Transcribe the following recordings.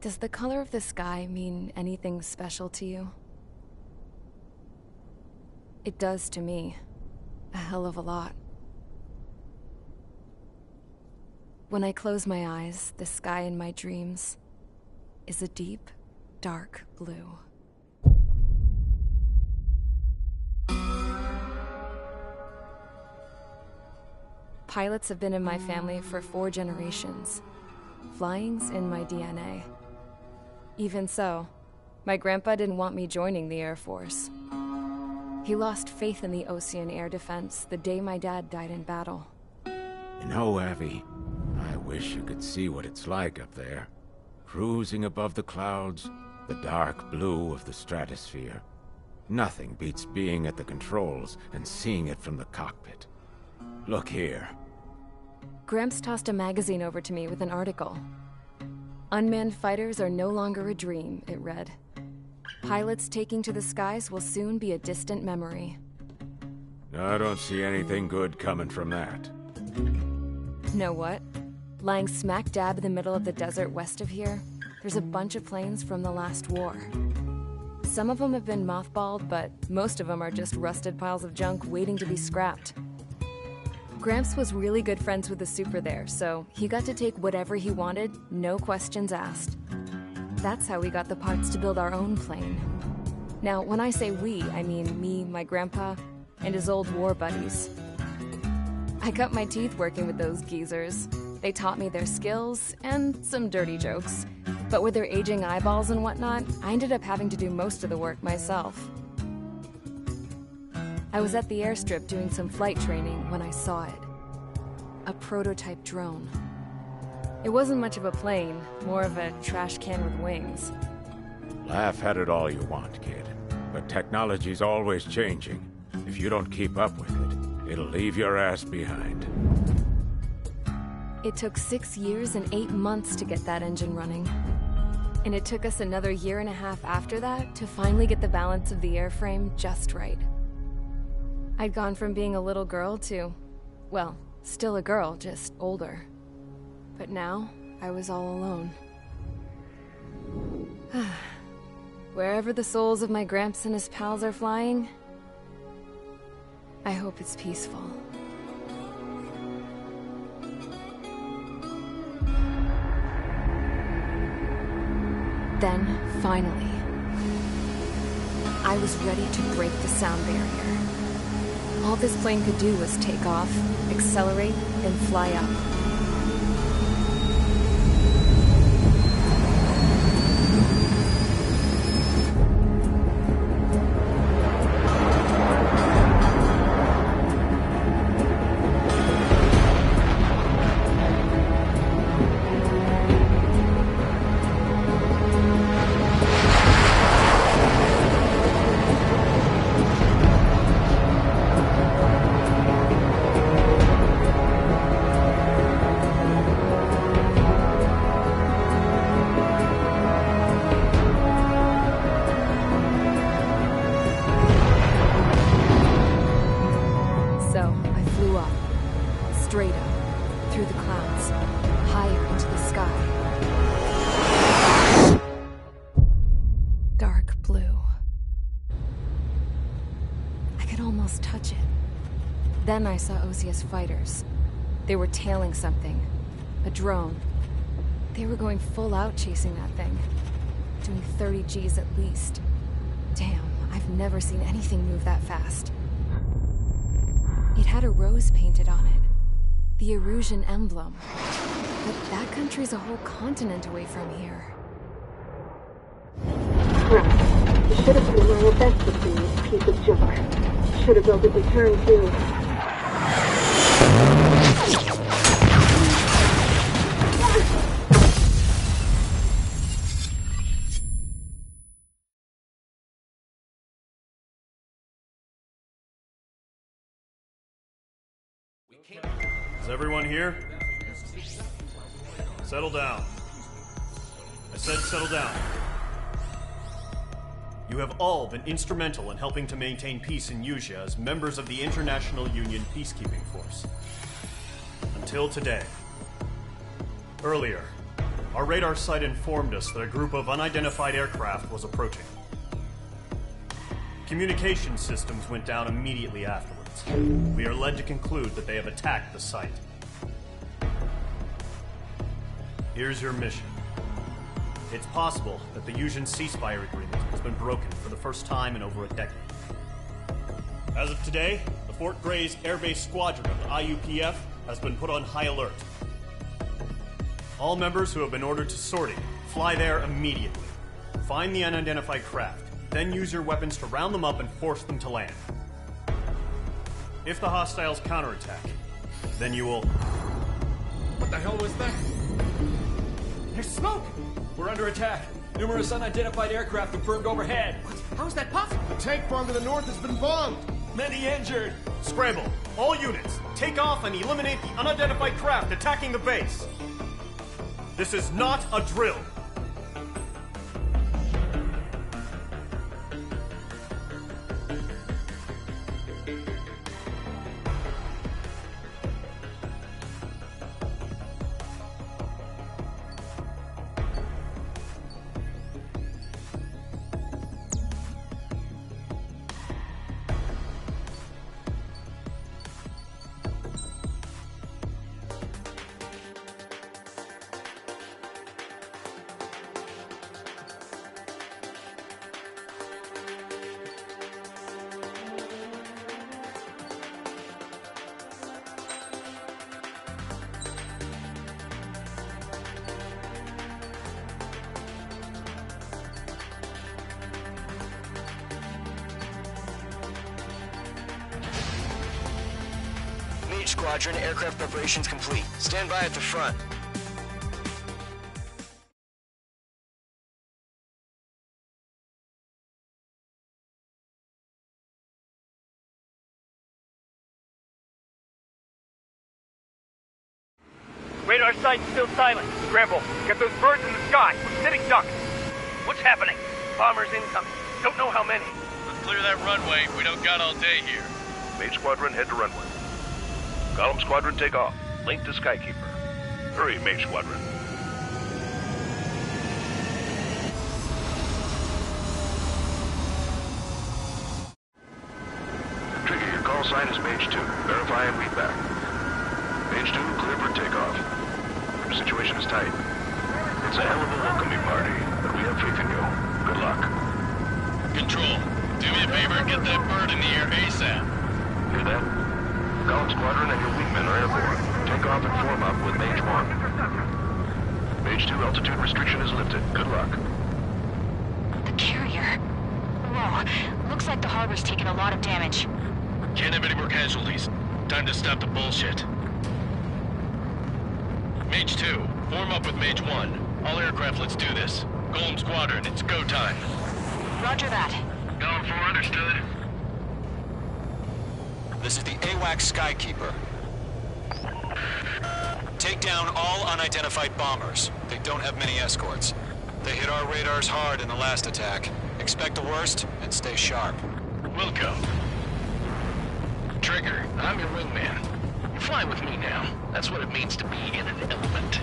Does the color of the sky mean anything special to you? It does to me. A hell of a lot. When I close my eyes, the sky in my dreams is a deep, dark blue. Pilots have been in my family for 4 generations. Flying's in my DNA. Even so, my grandpa didn't want me joining the Air Force. He lost faith in the Ocean Air Defense the day my dad died in battle. You know, Abby, I wish you could see what it's like up there. Cruising above the clouds, the dark blue of the stratosphere. Nothing beats being at the controls and seeing it from the cockpit. Look here. Gramps tossed a magazine over to me with an article. Unmanned fighters are no longer a dream, it read. Pilots taking to the skies will soon be a distant memory. I don't see anything good coming from that. Know what? Lying smack dab in the middle of the desert west of here, there's a bunch of planes from the last war. Some of them have been mothballed, but most of them are just rusted piles of junk waiting to be scrapped. Gramps was really good friends with the super there, so he got to take whatever he wanted, no questions asked. That's how we got the parts to build our own plane. Now, when I say we, I mean me, my grandpa, and his old war buddies. I cut my teeth working with those geezers. They taught me their skills, and some dirty jokes. But with their aging eyeballs and whatnot, I ended up having to do most of the work myself. I was at the airstrip doing some flight training when I saw it. A prototype drone. It wasn't much of a plane, more of a trash can with wings. Laugh at it all you want, kid. But technology's always changing. If you don't keep up with it, it'll leave your ass behind. It took 6 years and 8 months to get that engine running. And it took us another 1.5 years after that to finally get the balance of the airframe just right. I'd gone from being a little girl to, well, still a girl, just older. But now, I was all alone. Wherever the souls of my Gramps and his pals are flying, I hope it's peaceful. Then, finally, I was ready to break the sound barrier. All this plane could do was take off, accelerate, and fly up. Then I saw Osia's fighters. They were tailing something. A drone. They were going full out chasing that thing. Doing 30 Gs at least. Damn, I've never seen anything move that fast. It had a rose painted on it. The Erusian emblem. But that country's a whole continent away from here. Crap. You should have been my best with this piece of junk. Should have built a return too. Is everyone here? Settle down. I said settle down. You have all been instrumental in helping to maintain peace in Usea as members of the International Union Peacekeeping Force. Until today. Earlier, our radar site informed us that a group of unidentified aircraft was approaching. Communication systems went down immediately afterwards. We are led to conclude that they have attacked the site. Here's your mission. It's possible that the Usian ceasefire agreement has been broken for the first time in over a decade. As of today, the Fort Gray's Air Base Squadron of the IUPF has been put on high alert. All members who have been ordered to sortie, fly there immediately. Find the unidentified craft, then use your weapons to round them up and force them to land. If the hostiles counterattack, then you will... What the hell was that? There's smoke! We're under attack. Numerous unidentified aircraft confirmed overhead. What? How is that possible? The tank farm to the north has been bombed! Many injured! Scramble! All units, take off and eliminate the unidentified craft attacking the base! This is not a drill! Squadron, aircraft preparations complete. Stand by at the front. Radar site's still silent. Scramble. Get those birds in the sky. We're sitting ducks. What's happening? Bombers incoming. Don't know how many. Let's clear that runway. We don't got all day here. Mage Squadron, head to runway. Column Squadron, take off. Link to Skykeeper. Hurry, Mage Squadron. Trigger, your call sign is Mage 2. Verify and read back. Mage 2, clear for takeoff. The situation is tight. It's a hell of a welcoming party, but we have faith in you. Good luck. Control, do me a favor and get that bird in the air ASAP. Hear that? Column Squadron and your wingmen are airborne. Take off and form up with Mage 1. Mage 2, altitude restriction is lifted. Good luck. The carrier? Whoa, looks like the harbor's taken a lot of damage. Can't have any more casualties. Time to stop the bullshit. Mage 2, form up with Mage 1. All aircraft, let's do this. Column Squadron, it's go time. Roger that. Column 4, understood. This is the AWAC Skykeeper. Take down all unidentified bombers. They don't have many escorts. They hit our radars hard in the last attack. Expect the worst and stay sharp. Wilco. Trigger, I'm your wingman. You fly with me now. That's what it means to be in an element.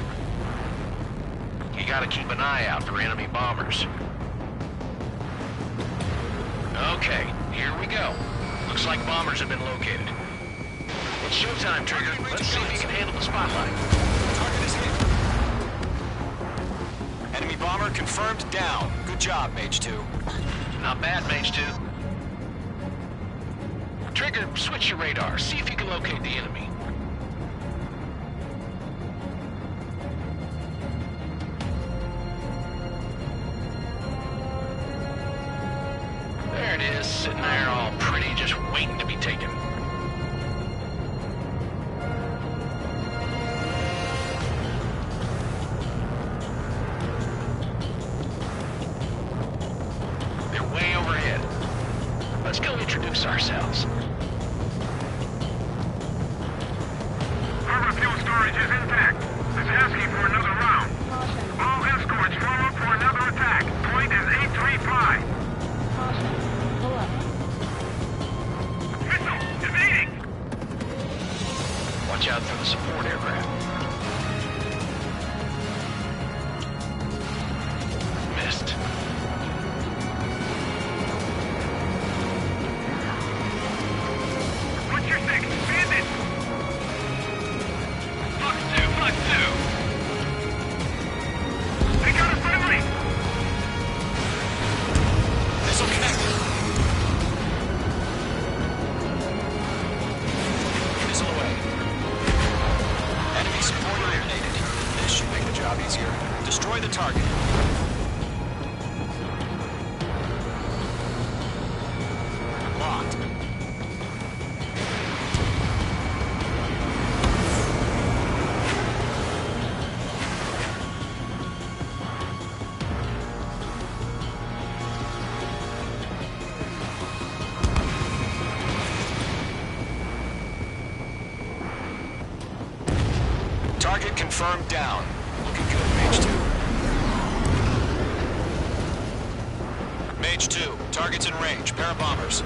You gotta keep an eye out for enemy bombers. Okay, here we go. Looks like bombers have been located. It's showtime, Trigger. Let's see if you can handle the spotlight. Target is hit. Enemy bomber confirmed down. Good job, Mage 2. Not bad, Mage 2. Trigger, switch your radar. See if you can locate the enemy. There it is, sitting there all pretty, just waiting to be taken. They're way overhead. Let's go introduce ourselves. Harbor fuel storage is intact. It's asking for another round. All escorts follow for another attack. Point is 835. Missile! Evading! Watch out for the support aircraft. Missed. What's your six? Bandit! Fox 2, Fox 2! They got a friendly! Missile connected. Missile away. Enemy support eliminated. This should make the job easier. Destroy the target. Locked. Target confirmed down. Looking good, Mage 2. Mage 2, target's in range. Pair of bombers.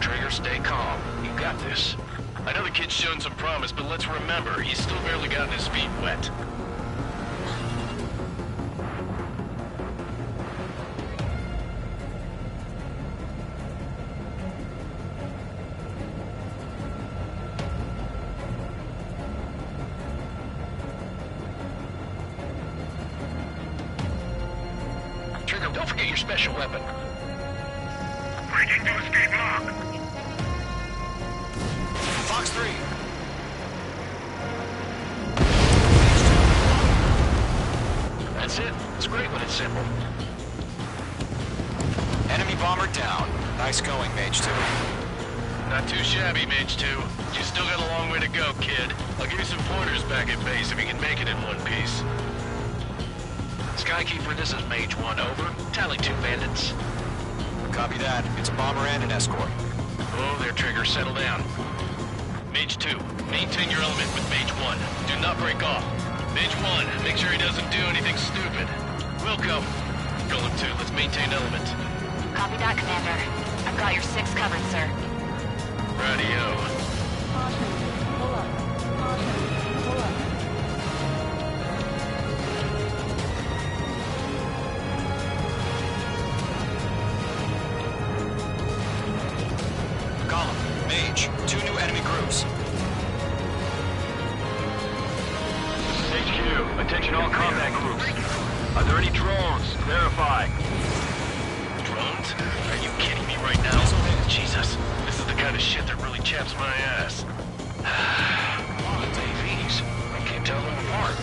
Trigger, stay calm. You got this. I know the kid's shown some promise, but let's remember, he's still barely gotten his feet wet. Trigger, don't forget your special weapon. Breaking to escape lock. Fox 3. That's it. It's great when it's simple. Enemy bomber down. Nice going, Mage 2. Not too shabby, Mage 2. You still got a long way to go, kid. I'll give you some pointers back at base if you can make it in one piece. Skykeeper, this is Mage 1, over. Tally 2 bandits. Copy that. It's a bomber and an escort. Oh, there, Trigger. Settle down. Mage 2, maintain your element with Mage 1. Do not break off. Mage 1, make sure he doesn't do anything stupid. Wilco. Golem 2, let's maintain element. Copy that, Commander. I've got your 6 covered, sir. Radio. Column, Mage, 2 new enemy groups. This is HQ. Attention all combat groups. Are there any drones? Verify. Drones? Are you kidding me right now? Jesus, this is the kind of shit that really chaps my ass. AVs. I can't tell them apart.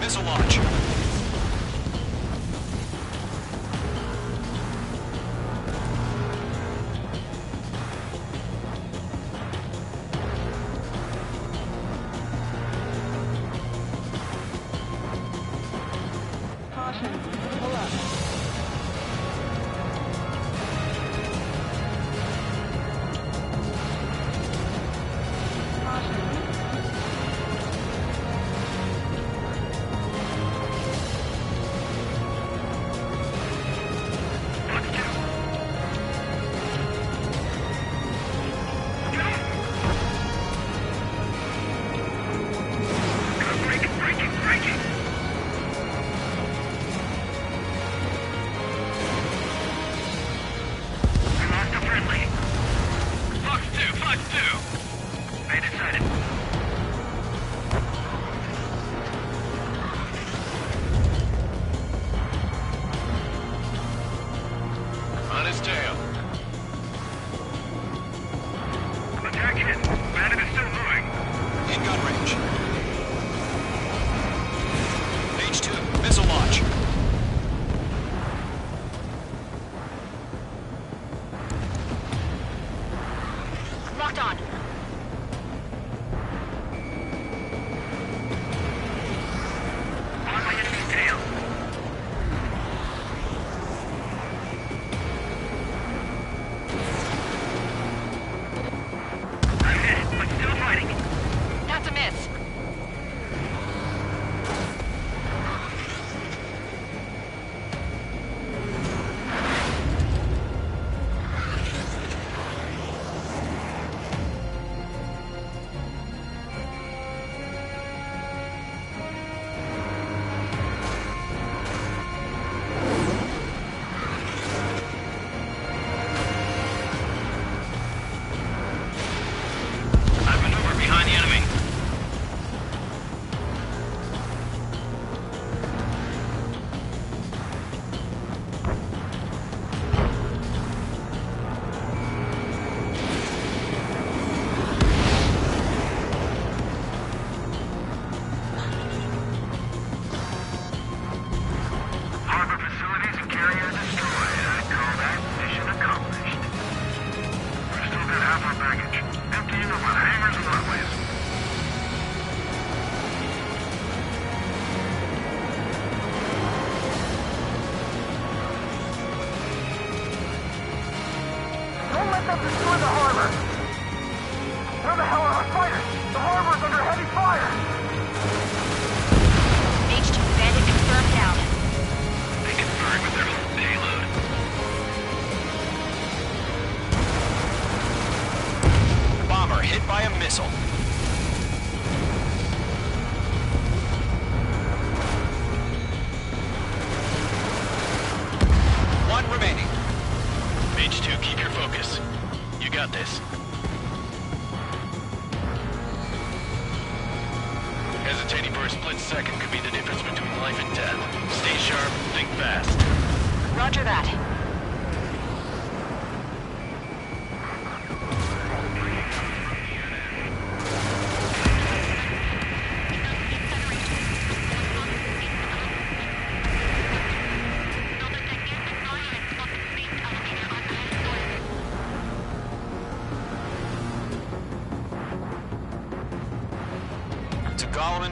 missile launch.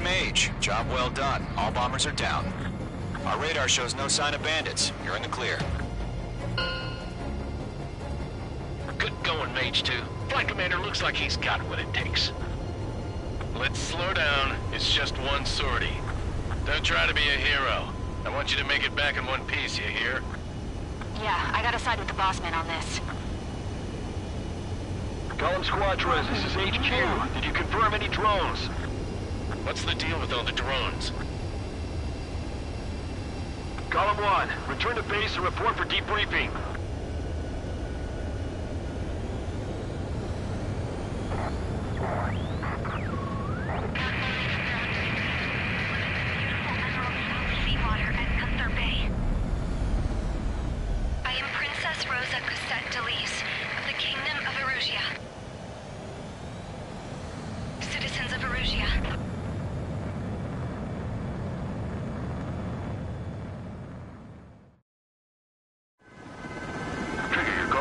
Mage, job well done. All bombers are down. Our radar shows no sign of bandits. You're in the clear. Good going, Mage 2. Flight Commander looks like he's got what it takes. Let's slow down. It's just one sortie. Don't try to be a hero. I want you to make it back in one piece, you hear? Yeah, I gotta side with the boss man on this. Column Squadron, this is HQ. Did you confirm any drones? What's the deal with all the drones? Column 1, return to base and report for debriefing.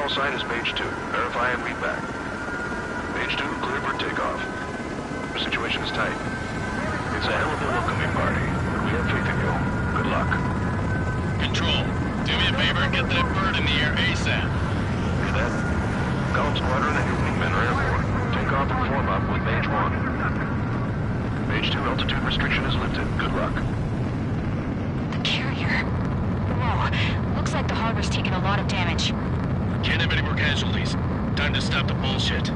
call sign is Mage 2. Verify and read back. Mage 2, clear for takeoff. The situation is tight. It's a hell of a welcoming party, but we have faith in you. Good luck. Control, do me a favor and get that bird in the air ASAP. Hear that? Column Squadron and your wingmen are airborne. Take off and form up with Mage 1. Mage 2, altitude restriction is lifted. Good luck. Carrier. Whoa, looks like the harbor's taken a lot of damage. Can't have any more casualties. Time to stop the bullshit.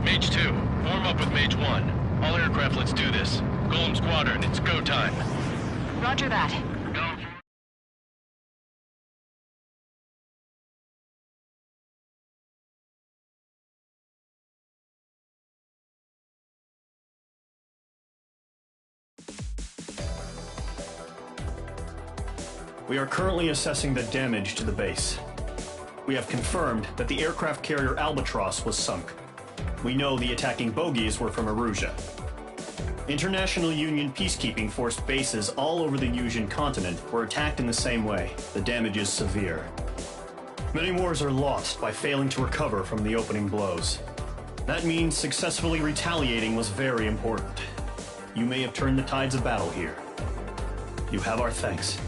Mage 2, form up with Mage 1. All aircraft, let's do this. Golem Squadron, it's go time. Roger that. We are currently assessing the damage to the base. We have confirmed that the aircraft carrier Albatross was sunk. We know the attacking bogies were from Erusia. International Union peacekeeping force bases all over the Yusian continent were attacked in the same way. The damage is severe. Many wars are lost by failing to recover from the opening blows. That means successfully retaliating was very important. You may have turned the tides of battle here. You have our thanks.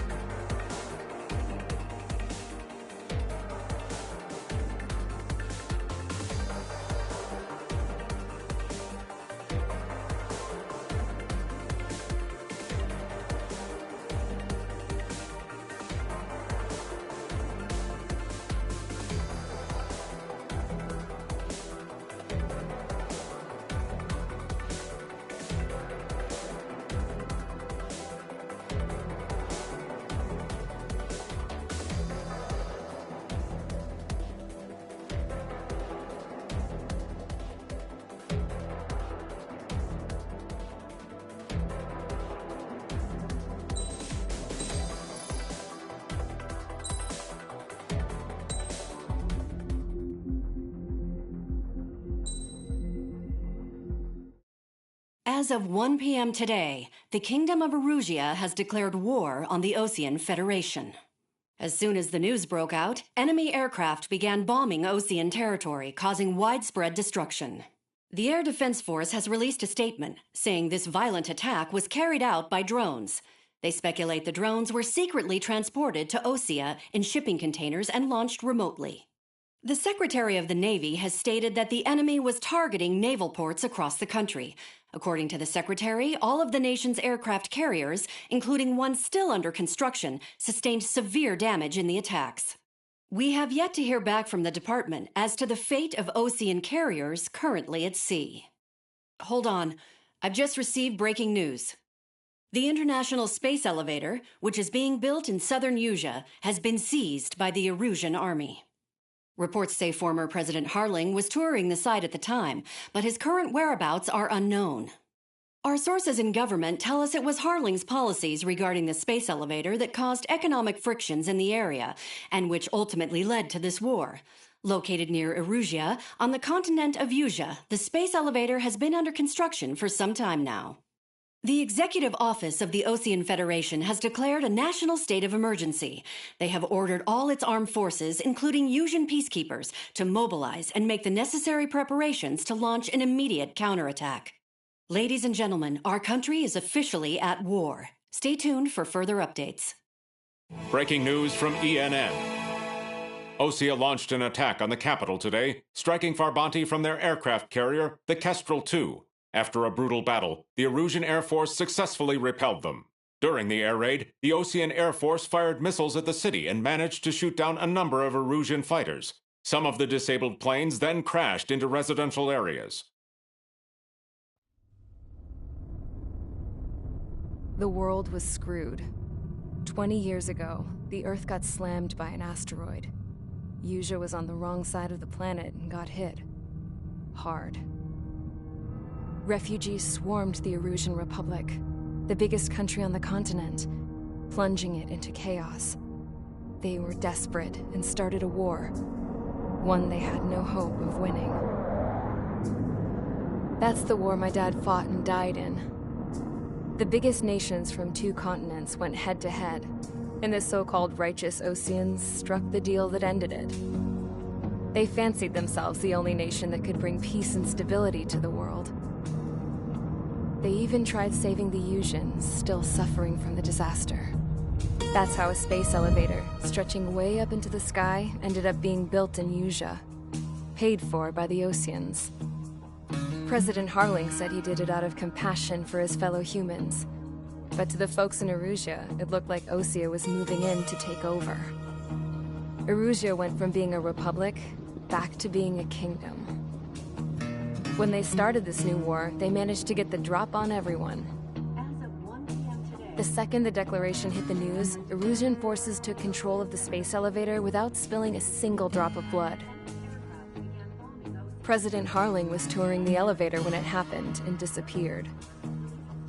As of 1 p.m. today, the Kingdom of Erusia has declared war on the Osean Federation. As soon as the news broke out, enemy aircraft began bombing Osean territory, causing widespread destruction. The Air Defense Force has released a statement saying this violent attack was carried out by drones. They speculate the drones were secretly transported to Osea in shipping containers and launched remotely. The Secretary of the Navy has stated that the enemy was targeting naval ports across the country. According to the Secretary, all of the nation's aircraft carriers, including one still under construction, sustained severe damage in the attacks. We have yet to hear back from the department as to the fate of Osean carriers currently at sea. Hold on. I've just received breaking news. The International Space Elevator, which is being built in southern Yusia, has been seized by the Erusian army. Reports say former President Harling was touring the site at the time, but his current whereabouts are unknown. Our sources in government tell us it was Harling's policies regarding the space elevator that caused economic frictions in the area, and which ultimately led to this war. Located near Erusia, on the continent of Yusia, the space elevator has been under construction for some time now. The Executive Office of the Osean Federation has declared a national state of emergency. They have ordered all its armed forces, including Yusian peacekeepers, to mobilize and make the necessary preparations to launch an immediate counterattack. Ladies and gentlemen, our country is officially at war. Stay tuned for further updates. Breaking news from ENN. Osea launched an attack on the capital today, striking Farbanti from their aircraft carrier, the Kestrel II. After a brutal battle, the Erusian Air Force successfully repelled them. During the air raid, the Osean Air Force fired missiles at the city and managed to shoot down a number of Erusian fighters. Some of the disabled planes then crashed into residential areas. The world was screwed. 20 years ago, the Earth got slammed by an asteroid. Yusia was on the wrong side of the planet and got hit. Hard. Refugees swarmed the Erusian Republic, the biggest country on the continent, plunging it into chaos. They were desperate and started a war, one they had no hope of winning. That's the war my dad fought and died in. The biggest nations from 2 continents went head-to-head. and the so-called righteous Oseans struck the deal that ended it. They fancied themselves the only nation that could bring peace and stability to the world. They even tried saving the Yusians, still suffering from the disaster. That's how a space elevator, stretching way up into the sky, ended up being built in Yusia, paid for by the Oseans. President Harling said he did it out of compassion for his fellow humans. But to the folks in Erusia, it looked like Osea was moving in to take over. Erusia went from being a republic back to being a kingdom. When they started this new war, they managed to get the drop on everyone. The second the declaration hit the news, Erusian forces took control of the space elevator without spilling a single drop of blood. President Harling was touring the elevator when it happened and disappeared.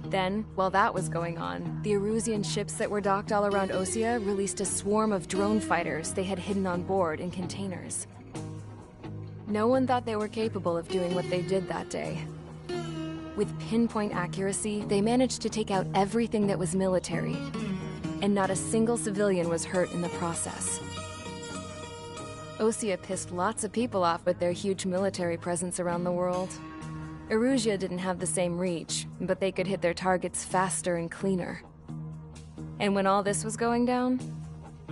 Then, while that was going on, the Erusian ships that were docked all around Osea released a swarm of drone fighters they had hidden on board in containers. No one thought they were capable of doing what they did that day. With pinpoint accuracy, they managed to take out everything that was military, and not a single civilian was hurt in the process. Osea pissed lots of people off with their huge military presence around the world. Erusia didn't have the same reach, but they could hit their targets faster and cleaner. And when all this was going down,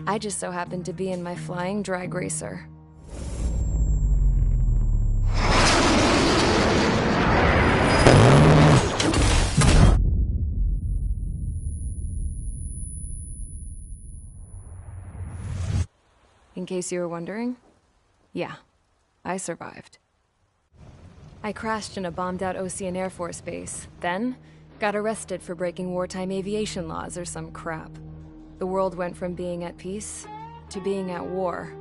I just so happened to be in my flying drag racer. In case you were wondering, yeah, I survived. I crashed in a bombed-out Osean Air Force base, then got arrested for breaking wartime aviation laws or some crap. The world went from being at peace to being at war,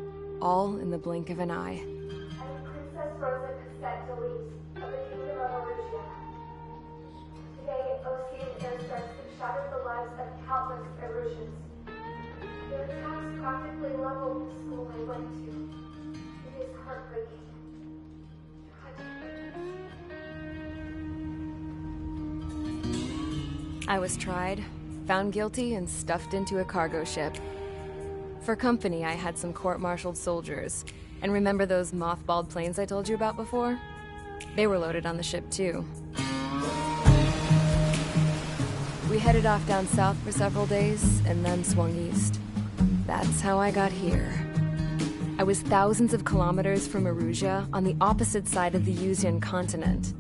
all in the blink of an eye. Princess Rosa Cassette Delete of the Kingdom of Erusia. Today, Osean airstrikes have shattered the lives of countless Erusians. Their attacks practically leveled the school I went to. It is heartbreaking. I was tried, found guilty, and stuffed into a cargo ship. For company, I had some court-martialed soldiers. And remember those mothballed planes I told you about before? They were loaded on the ship, too. We headed off down south for several days, and then swung east. That's how I got here. I was thousands of kilometers from Erusia, on the opposite side of the Yusian continent.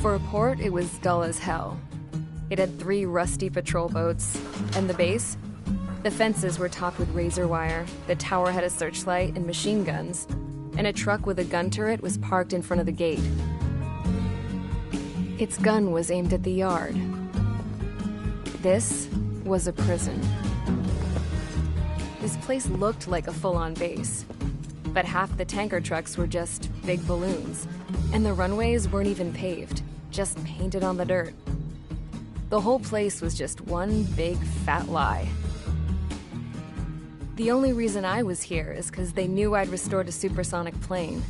For a port, it was dull as hell. It had 3 rusty patrol boats, and the base? The fences were topped with razor wire, the tower had a searchlight and machine guns, and a truck with a gun turret was parked in front of the gate. Its gun was aimed at the yard. This was a prison. This place looked like a full-on base, but half the tanker trucks were just big balloons, and the runways weren't even paved, just painted on the dirt. The whole place was just one big fat lie. The only reason I was here is because they knew I'd restored a supersonic plane.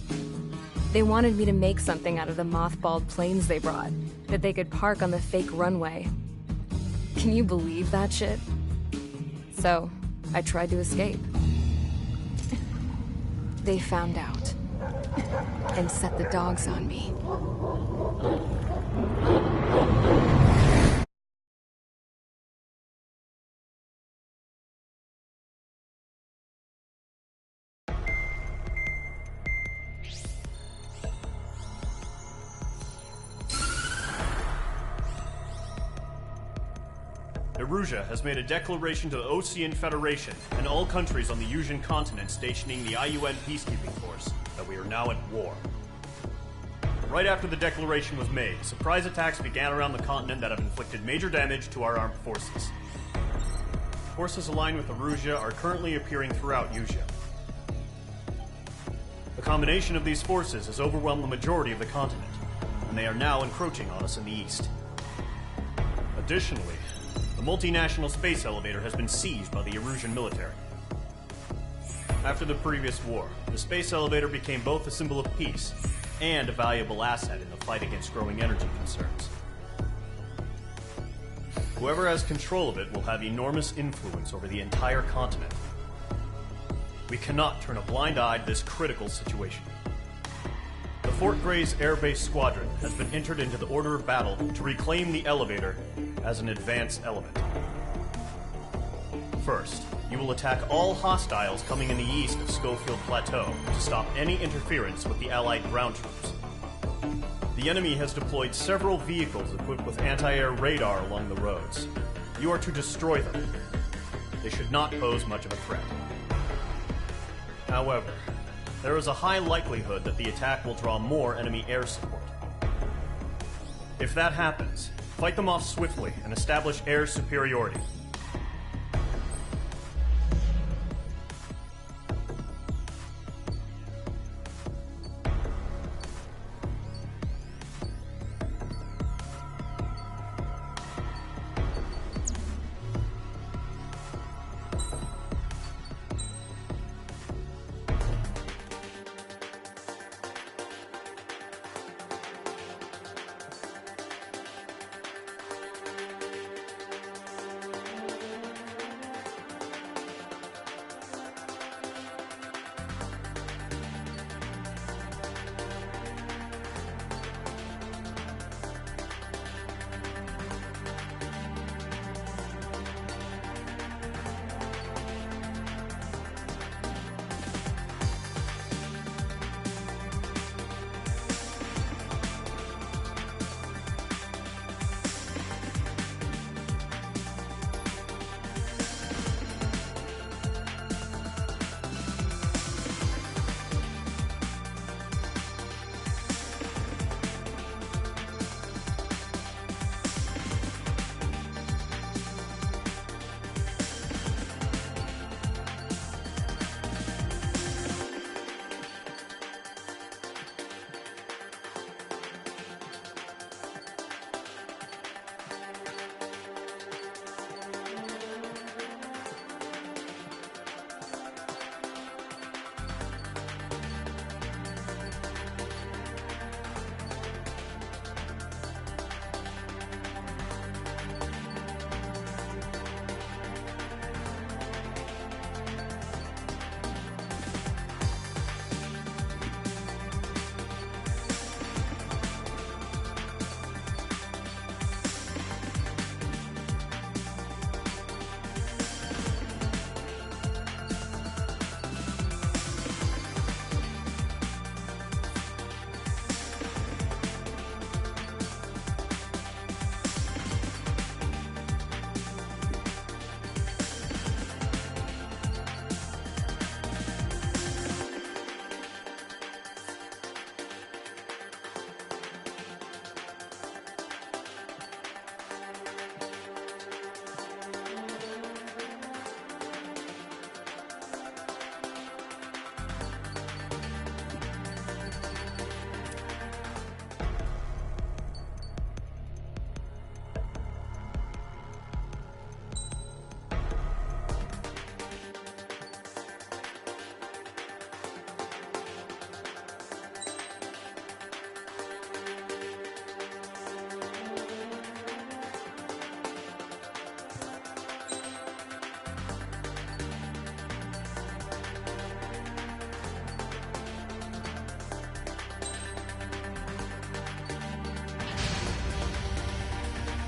They wanted me to make something out of the mothballed planes they brought, that they could park on the fake runway. Can you believe that shit? So, I tried to escape. They found out, and set the dogs on me. Erusia has made a declaration to the Osean Federation and all countries on the Yusian continent stationing the IUN peacekeeping force that we are now at war. Right after the declaration was made, surprise attacks began around the continent that have inflicted major damage to our armed forces. Forces aligned with Erusia are currently appearing throughout Yusia. The combination of these forces has overwhelmed the majority of the continent, and they are now encroaching on us in the east. Additionally, the multinational space elevator has been seized by the Erusian military. After the previous war, the space elevator became both a symbol of peace and a valuable asset in the fight against growing energy concerns. Whoever has control of it will have enormous influence over the entire continent. We cannot turn a blind eye to this critical situation. The Fort Gray's Air Base Squadron has been entered into the order of battle to reclaim the elevator as an advance element. First, you will attack all hostiles coming in the east of Schofield Plateau to stop any interference with the Allied ground troops. The enemy has deployed several vehicles equipped with anti-air radar along the roads. You are to destroy them. They should not pose much of a threat. However, there is a high likelihood that the attack will draw more enemy air support. If that happens, fight them off swiftly and establish air superiority.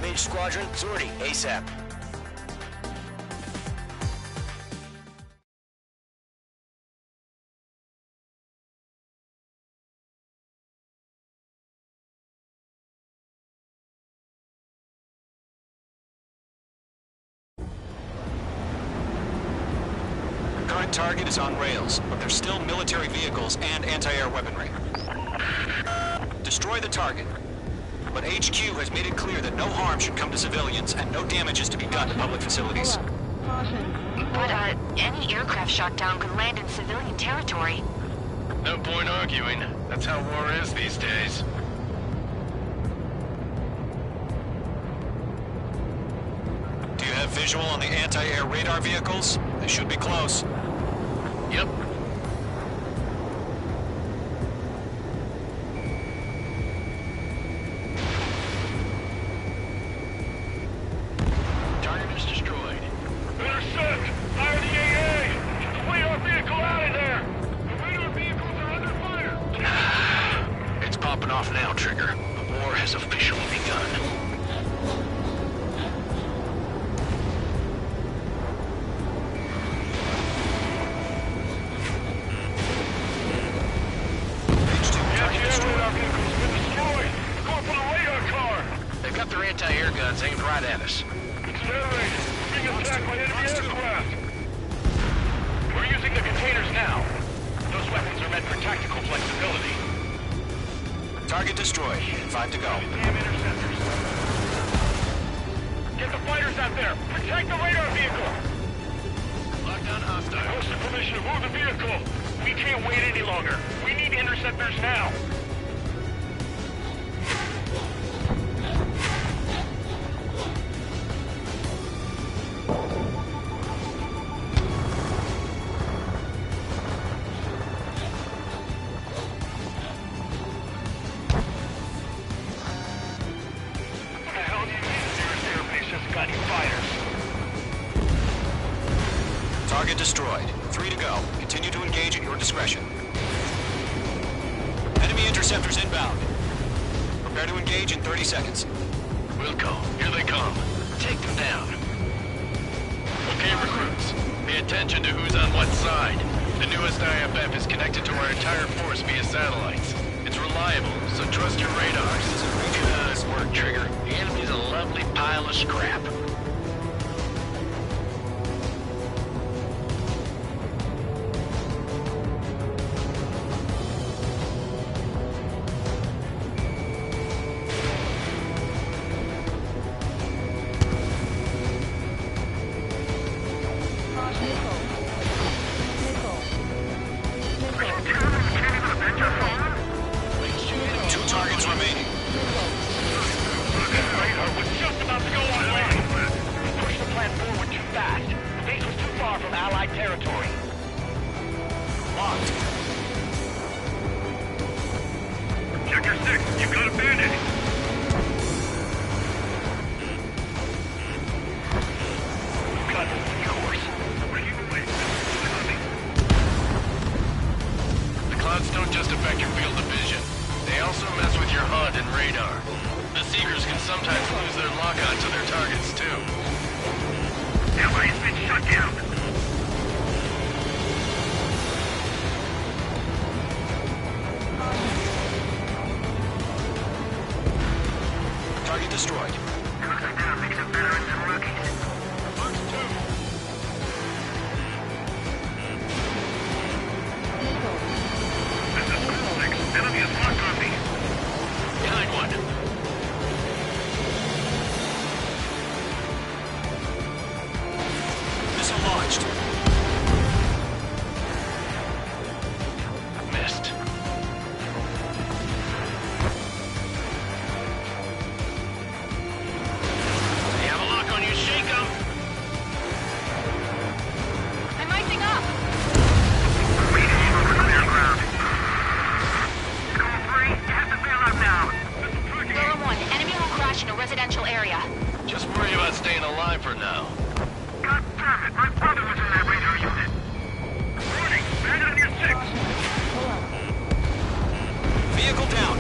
Mage Squadron, sortie, ASAP. Current target is on rails, but there's still military vehicles and anti-air weaponry. Destroy the target. But HQ has made it clear that no harm should come to civilians and no damage is to be done to public facilities. But, any aircraft shot down could land in civilian territory. No point arguing. That's how war is these days. Do you have visual on the anti-air radar vehicles? They should be close. Yep. off now, Trigger. The war has officially begun. They've got their anti-air guns aimed right at us. Accelerate! Being attacked by enemy aircraft! We're using the containers now. Those weapons are meant for tactical flexibility. Target destroyed. 5 to go. Damn interceptors. Get the fighters out there! Protect the radar vehicle! Lockdown hostile. Host the permission to move the vehicle! We can't wait any longer. We need interceptors now! Target destroyed. 3 to go. Continue to engage at your discretion. Enemy interceptors inbound. Prepare to engage in 30 seconds. Wilco, here they come. Take them down. Okay, recruits. Pay attention to who's on what side. The newest IFF is connected to our entire force via satellites. It's reliable, so trust your radars. Good work, Trigger. The enemy's a lovely pile of scrap. Target destroyed. Enemy is locked on me. Behind one. Missile launched. Missed. They have a lock on you. Shake them. I'm icing up. Room 1, enemy will crash in a residential area. Just worry about staying alive for now. God damn it! My brother was in that radar unit. Warning! Bandit on your 6! Vehicle down.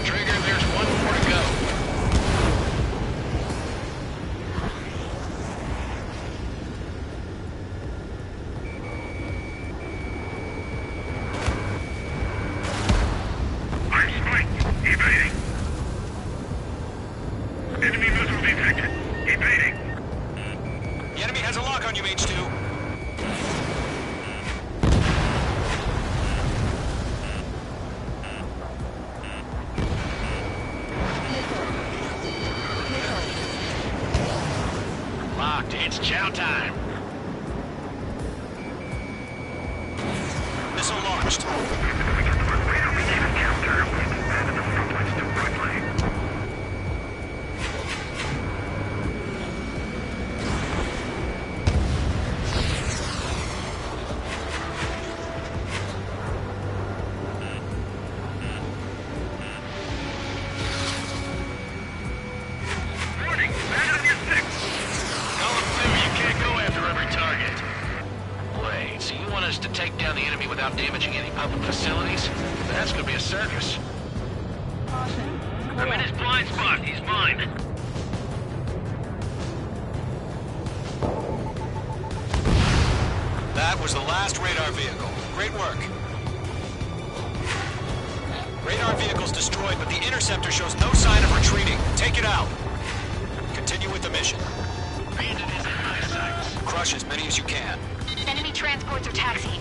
Trigger, there's one more to go. I'm spiked. Evading. Enemy missile detected. Evading. The enemy has a lock on you, H2. Locked. It's chow time. Missile launched. Warning! Bandit on your 6! Column 2, you can't go after every target. Wait, so you want want us to take down the enemy without damaging any public facilities? That's gonna be a circus. I'm in his blind spot. He's mine. That was the last radar vehicle. Great work. Radar vehicle's destroyed, but the interceptor shows no sign of retreating. Take it out. Continue with the mission. Bandit is in my sights. Crush as many as you can. Enemy transports are taxiing.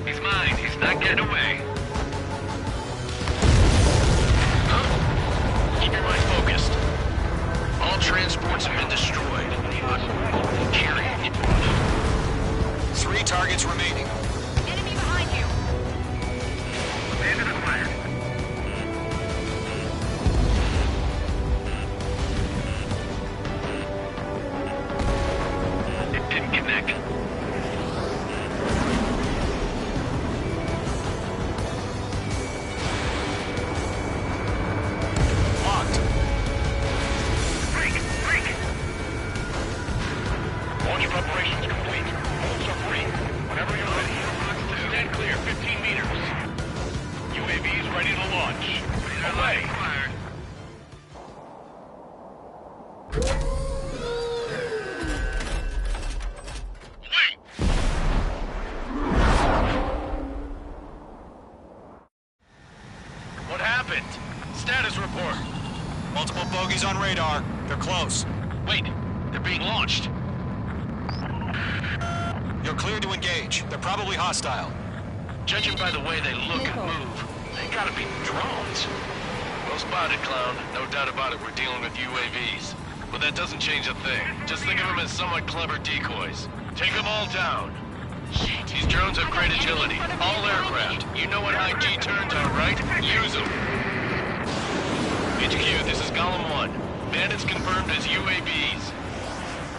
He's mine. He's not getting away. Keep your mind focused. All transports have been destroyed. Carry it. 3 targets remaining. Enemy behind you. Bandit acquired. It didn't connect. What happened? Status report. Multiple bogies on radar. They're close. Wait, they're being launched. You're cleared to engage. They're probably hostile. Judging by the way they look and move, they gotta be drones. Well spotted, clown. No doubt about it, we're dealing with UAVs. But that doesn't change a thing. Just think of them as somewhat clever decoys. Take them all down. Shit. These drones have great agility. All aircraft. You know what high G turns are, right? Use them. HQ, this is Golem 1. Bandits confirmed as UAVs.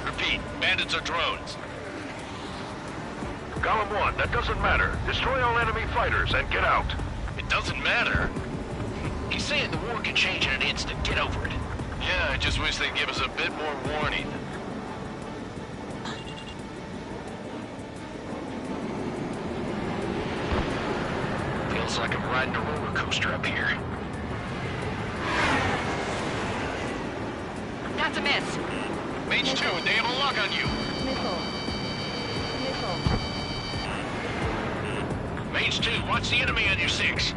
Repeat, bandits are drones. Golem 1, that doesn't matter. Destroy all enemy fighters and get out. It doesn't matter? He's saying the war can change in an instant. Get over it. Yeah, I just wish they'd give us a bit more warning. Feels like I'm riding a roller coaster up here. That's a miss. Mage 2, they have a lock on you. Mage 2, watch the enemy on your 6.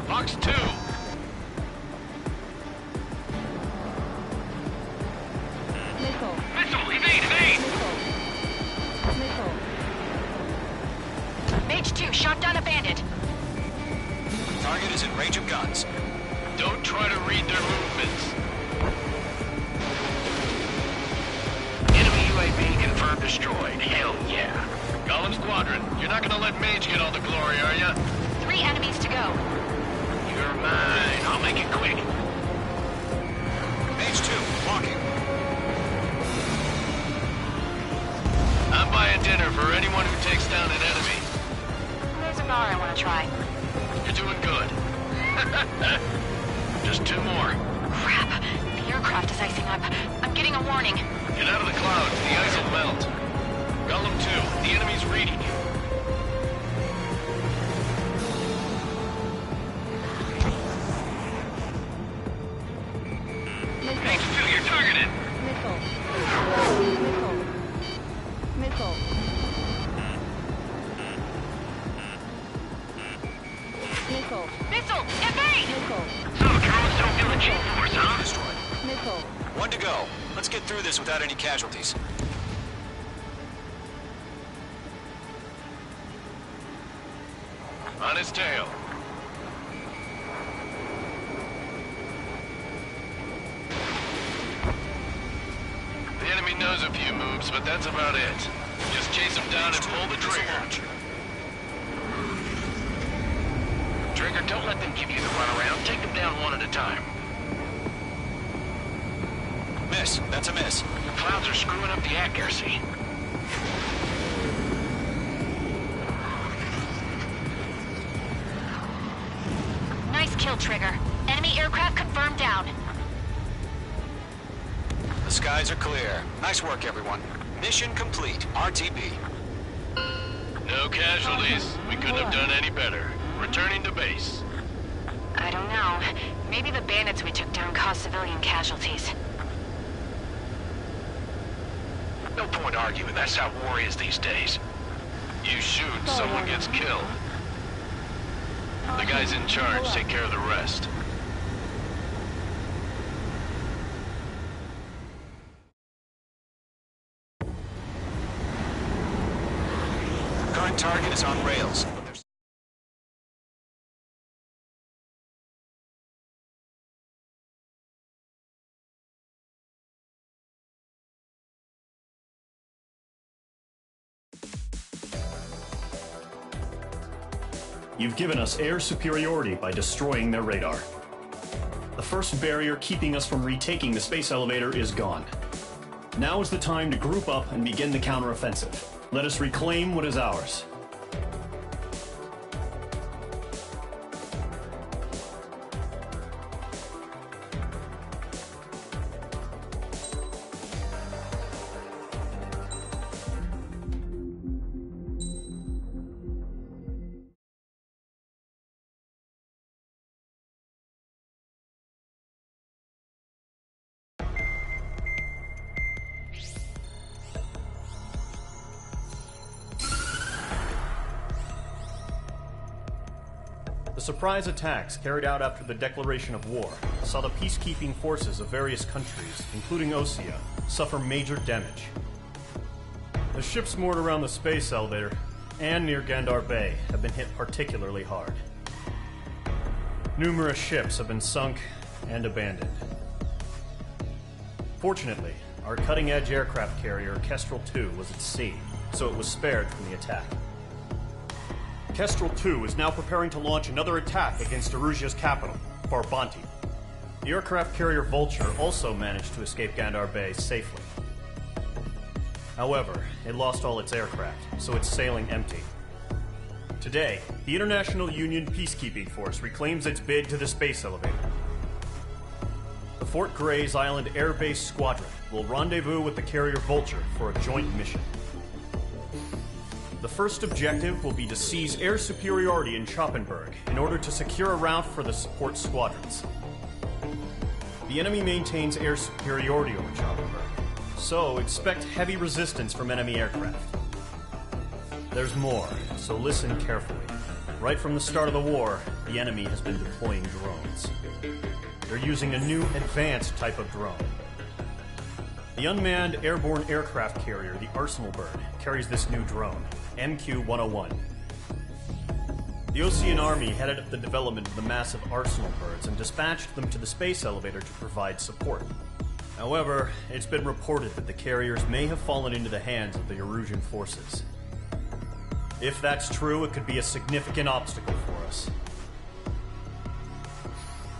Fox 2. Missile, evade! Mage 2 shot down a bandit. Target is in range of guns. Don't try to read their movements. Enemy UAV confirmed destroyed. Hell yeah. Golem Squadron, you're not gonna let Mage get all the glory, are ya? 3 enemies to go. You're mine. I'll make it quick. Mage 2, walking. I'm buying dinner for anyone who takes down an enemy. There's a bar I want to try. You're doing good. Just 2 more. Crap. The aircraft is icing up. I'm getting a warning. Get out of the clouds. The ice will melt. Golem 2, the enemy's reading you. Mage 2, you're targeted. Nickel. Missile! Evade! Nickel. So, drones don't feel the G-force, huh? Destroyed. Nickel. 1 to go. Let's get through this without any casualties. On his tail. The enemy knows a few moves, but that's about it. Just chase him down and pull the trigger. Trigger, don't let them give you the runaround. Take them down one at a time. Miss. That's a miss. The clouds are screwing up the accuracy. Nice kill, Trigger. Enemy aircraft confirmed down. The skies are clear. Nice work, everyone. Mission complete. RTB. No casualties. We couldn't have done any better. Returning to base. I don't know. Maybe the bandits we took down caused civilian casualties. No point arguing. That's how war is these days. You shoot, someone gets killed. The guys in charge take care of the rest. Current target is on rails. You've given us air superiority by destroying their radar. The first barrier keeping us from retaking the space elevator is gone. Now is the time to group up and begin the counteroffensive. Let us reclaim what is ours. The surprise attacks carried out after the declaration of war saw the peacekeeping forces of various countries, including Osea, suffer major damage. The ships moored around the space elevator and near Gandar Bay have been hit particularly hard. Numerous ships have been sunk and abandoned. Fortunately, our cutting-edge aircraft carrier Kestrel 2 was at sea, so it was spared from the attack. Kestrel 2 is now preparing to launch another attack against Erusia's capital, Farbanti. The aircraft carrier Vulture also managed to escape Gandar Bay safely. However, it lost all its aircraft, so it's sailing empty. Today, the International Union Peacekeeping Force reclaims its bid to the space elevator. The Fort Gray's Island Air Base Squadron will rendezvous with the carrier Vulture for a joint mission. The first objective will be to seize air superiority in Schoppenberg in order to secure a route for the support squadrons. The enemy maintains air superiority over Schoppenberg, so expect heavy resistance from enemy aircraft. There's more, so listen carefully. Right from the start of the war, the enemy has been deploying drones. They're using a new advanced type of drone. The unmanned airborne aircraft carrier, the Arsenal Bird, carries this new drone, MQ-101. The Osean Army headed up the development of the massive Arsenal Birds and dispatched them to the space elevator to provide support. However, it's been reported that the carriers may have fallen into the hands of the Erusian forces. If that's true, it could be a significant obstacle for us.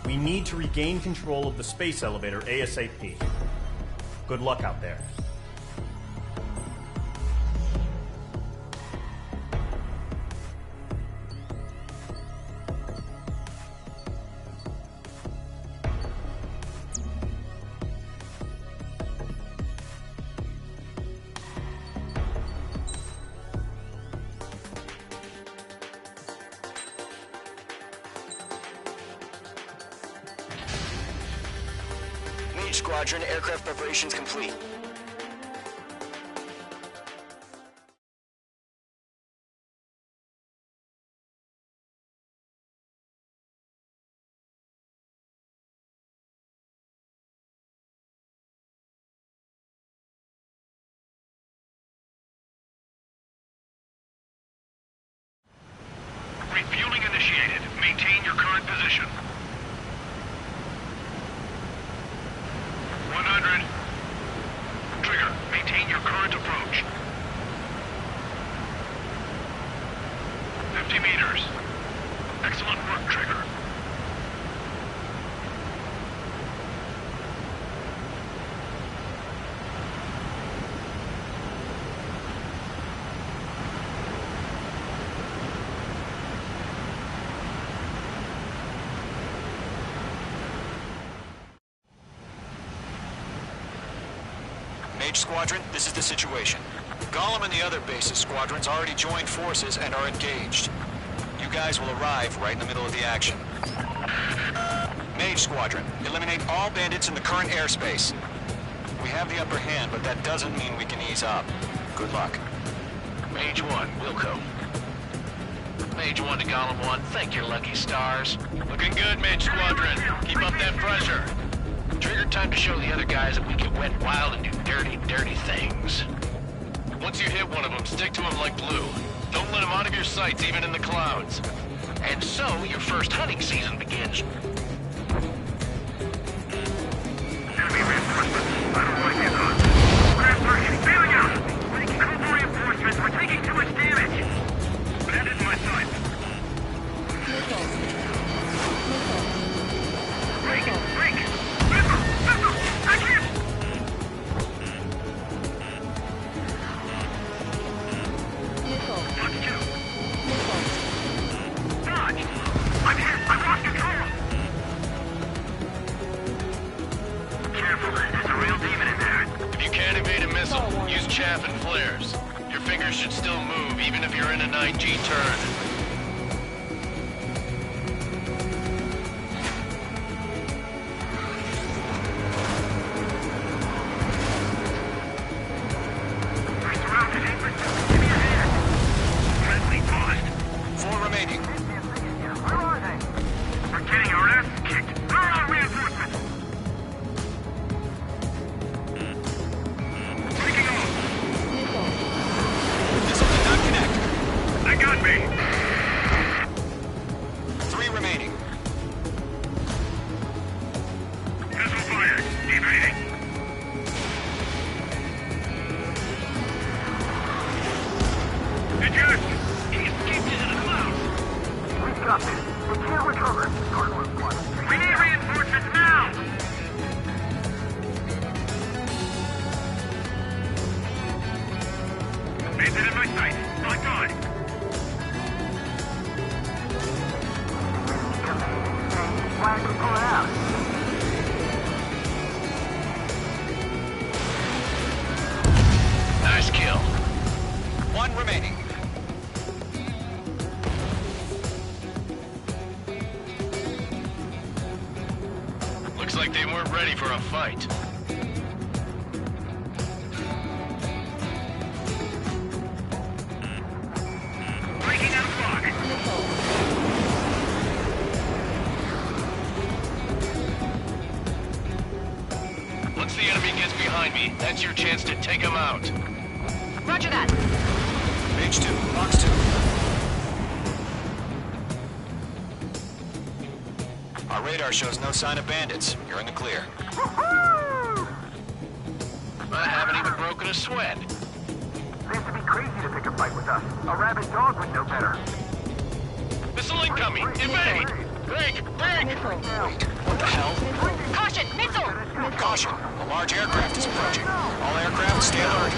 We need to regain control of the space elevator ASAP. Good luck out there. Mage Squadron, aircraft preparations complete. position. 100. Trigger, maintain your current approach. 50 meters. Excellent work, Trigger. Mage Squadron, this is the situation. Gollum and the other base's squadrons already joined forces and are engaged. You guys will arrive right in the middle of the action. Mage Squadron, eliminate all bandits in the current airspace. We have the upper hand, but that doesn't mean we can ease up. Good luck. Mage 1, Wilco. Mage 1 to Gollum 1, thank your lucky stars. Looking good, Mage Squadron. Keep up that pressure. Trigger time to show the other guys that we can wet wild and do dirty, dirty things. Once you hit one of them, stick to him like glue. Don't let him out of your sights, even in the clouds. And so, your first hunting season begins. Enemy reinforcements. I don't like it, huh? Crash target, failing out! We can call for reinforcements. We're taking too much damage. That is my sight. Break! Break! Missile! Missile! I can't! Touch 2. Dodge! I'm hit! I've lost control! Careful, there's a real demon in there. If you can't evade a missile, use chaff and flares. Your fingers should still move, even if you're in an IG turn. Nice kill. One remaining. Looks like they weren't ready for a fight. Breaking out of block. Once the enemy gets behind me, that's your chance to take him out. Roger that. Mage 2, box 2. Our radar shows no sign of bandits. You're in the clear. I haven't even broken a sweat. Seems to be crazy to pick a fight with us. A rabid dog would know better. Missile incoming! Evade! Break! Break! Wait, what the hell? Caution! Missile! Caution! A large aircraft is approaching. All aircraft stay alert.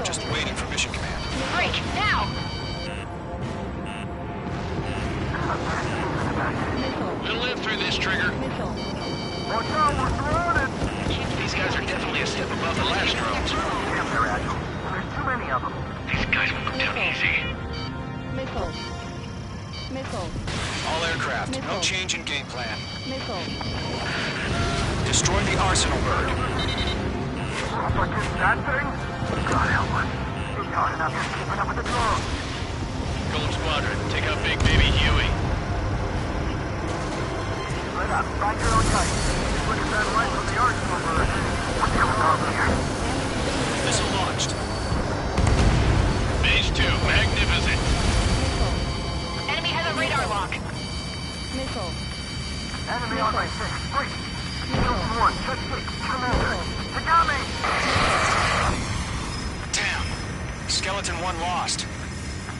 Just waiting for mission command. Break, now! We'll live through this, Trigger. Watch out, we're surrounded! These guys are flash drones. Damn, they're agile. There's too many of them. These guys will go down easy. Missile. Missile. All aircraft, no Missile. change in game plan. Missile. Destroy the arsenal bird. But just that thing? God help us. He's hard enough just keeping up with the drones. Gold Squadron, take out Big Baby Huey. Split up. Find your own type. Look at that light from the arsenal bird. What's going on here? Missile launched. Mage 2, magnificent. Enemy has a radar lock. Missile. Enemy on my 6. Wait. Hilton 1, check 6. Commander. Tagami! Damn. Skeleton 1 lost.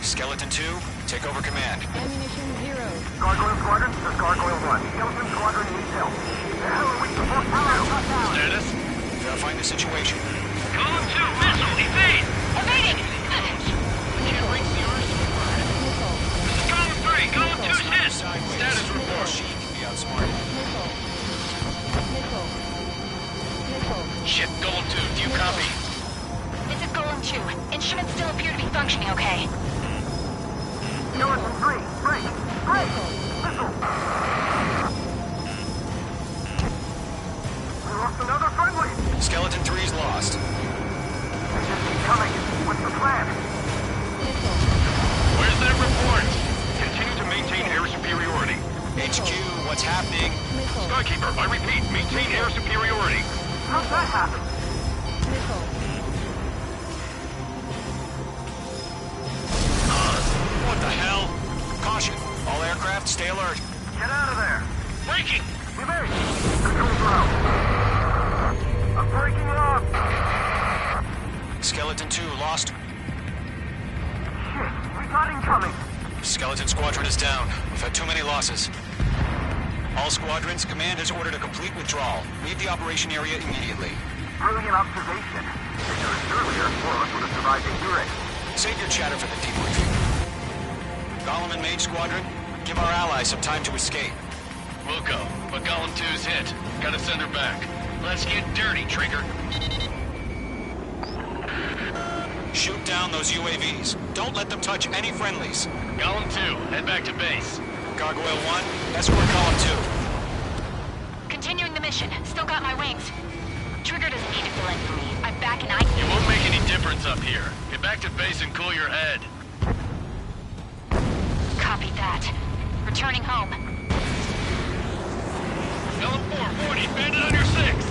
Skeleton 2, take over command. Ammunition 0. Gargoyle Squadron, this is Gargoyle 1. Skeleton Squadron needs help. The hell are we supposed to do? Status? Verifying the situation. Column 2, missile, evade! Evading! Can't reach the arsenal bird. This is Column 3, Column 2's hit! Status report. She can be outsmarted. Missile. Missile. Missile. Shit, Gold 2, do you copy? This is Golem 2. Instruments still appear to be functioning okay. Skeleton 3, break! Break! Missile! We lost another friendly! Skeleton 3's lost. Keep coming. What's the plan? Where's that report? Continue to maintain air superiority. HQ, what's happening? Skykeeper, I repeat, maintain air superiority. How's that happen? Missile. What the hell? Caution. All aircraft, stay alert. Get out of there! Breaking! Evade! Controls are out. I'm breaking it off! Skeleton 2 lost. Shit, we got incoming! Skeleton Squadron is down. We've had too many losses. All squadrons, command has ordered a complete withdrawal. Leave the operation area immediately. Brilliant observation. If you were earlier, more of us would have survived a Urek. Save your chatter for the debriefing. Golem and Mage Squadron, give our allies some time to escape. We'll go, but Column 2's hit. Gotta send her back. Let's get dirty, Trigger. Shoot down those UAVs. Don't let them touch any friendlies. Column 2, head back to base. Gargoyle 1, escort Column 2. Continuing the mission. Still got my wings. Trigger doesn't need to fill in for me. I'm back and You won't make any difference up here. Get back to base and cool your head. Copy that. Returning home. Column 4, 40, bandit on your 6.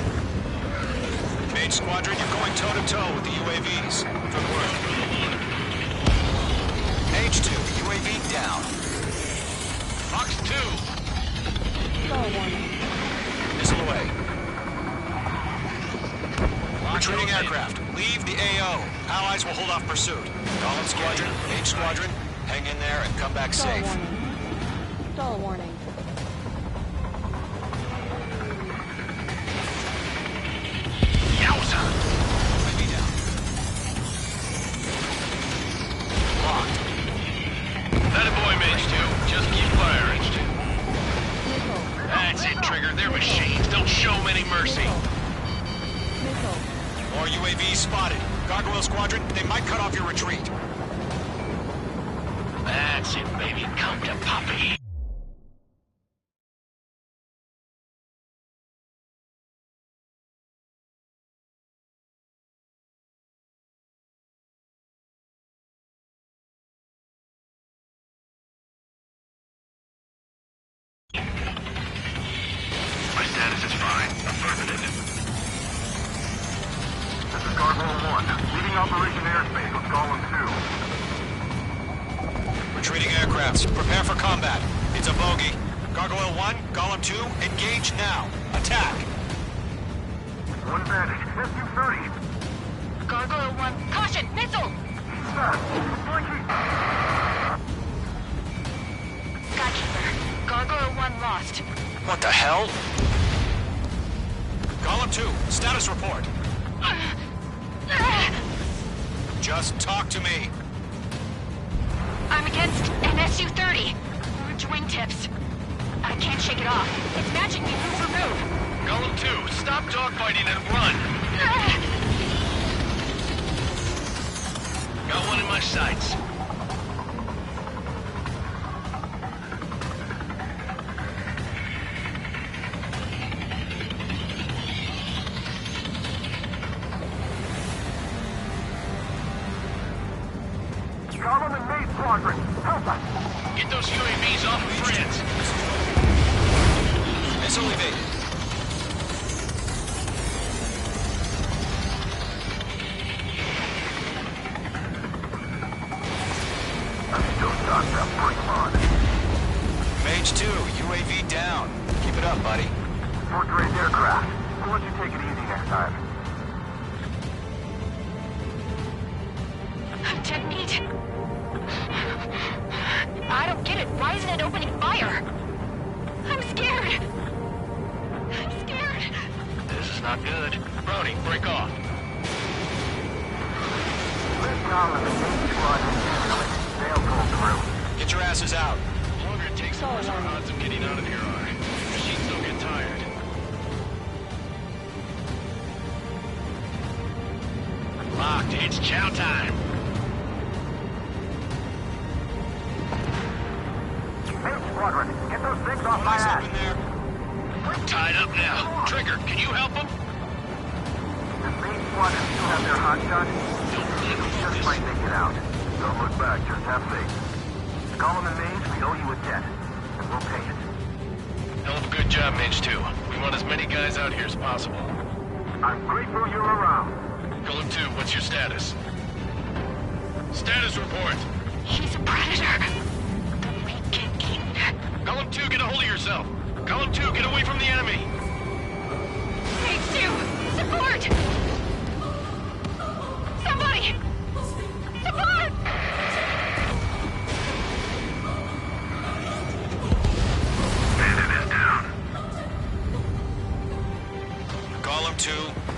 Mage Squadron, you're going toe-to-toe with the UAVs. Good work. Mage 2, UAV down. Fox 2. Missile away. Retreating aircraft. Leave the AO. Allies will hold off pursuit. Golem Squadron, Mage Squadron, hang in there and come back safe. Stall warning. Yowza! UAV down. Locked. That a boy, Mage 2. Just keep firing. That's it, Trigger. They're machines. Don't show them any mercy. More UAVs spotted. Gargoyle Squadron, they might cut off your retreat. That's it, baby. Come to Poppy. My status is fine. Affirmative. This is Gargoyle 1. Leaving Operation Airspace with Golem 2. Retreating aircrafts, prepare for combat. It's a bogey. Gargoyle 1, Golem 2, engage now. Attack. One bandit. SU-30. Gargoyle 1. Caution! Missile! Skykeeper. Gargoyle 1 lost. What the hell? Golem 2, status report. Just talk to me. I'm against an SU-30. Large wingtips. I can't shake it off. It's matching me move for move. Golem 2, stop dogfighting and run. Gollum and Maid Squadron, help us! Get those UAVs off of France! Missile evaded. I'm still stuck up. Bring them on. Mage 2, UAV down. Keep it up, buddy. Fourth-rate aircraft. We'll let you take it easy next time. Detonate. I don't get it. Why isn't it opening fire? I'm scared. I'm scared. This is not good. Brony, break off. Let Gollum and Maid Squadron handle it. They'll pull through. Get your asses out. The longer it takes, the worse our odds of getting out of here are. Machines don't get tired. Locked. It's chow time. Maid Squadron, get those things off my ass. Open there. Tied up now. Trigger, can you help them? Does Maid Squadron still have their hot shot? Just might make it out. Don't look back, just have faith. Gollum and Mage, we owe you a debt, and we'll pay it. Hell of a good job, Mage 2. We want as many guys out here as possible. I'm grateful you're around. Gollum 2, what's your status? Status report. He's a predator. The Weekend King. Gollum 2, get a hold of yourself. Gollum 2, get away from the enemy. Mage 2, support! Somebody! Support! Bandit is down. Gollum 2,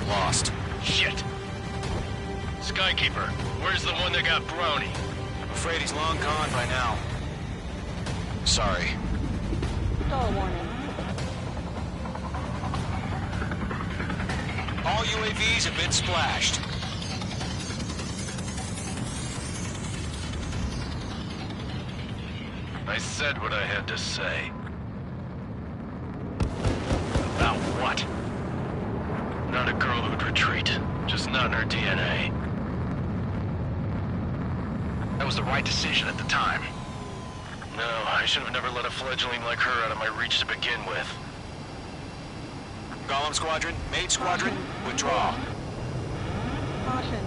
lost. Shit. Skykeeper, where's the one that got Brony? I'm afraid he's long gone by now. Sorry. Stall warning. All UAVs have been splashed. I said what I had to say. About what? Not a girl who'd retreat. Just not in her DNA. That was the right decision at the time. No, I should have never let a fledgling like her out of my reach to begin with. Gollum Squadron, Maid Squadron, withdraw. Caution.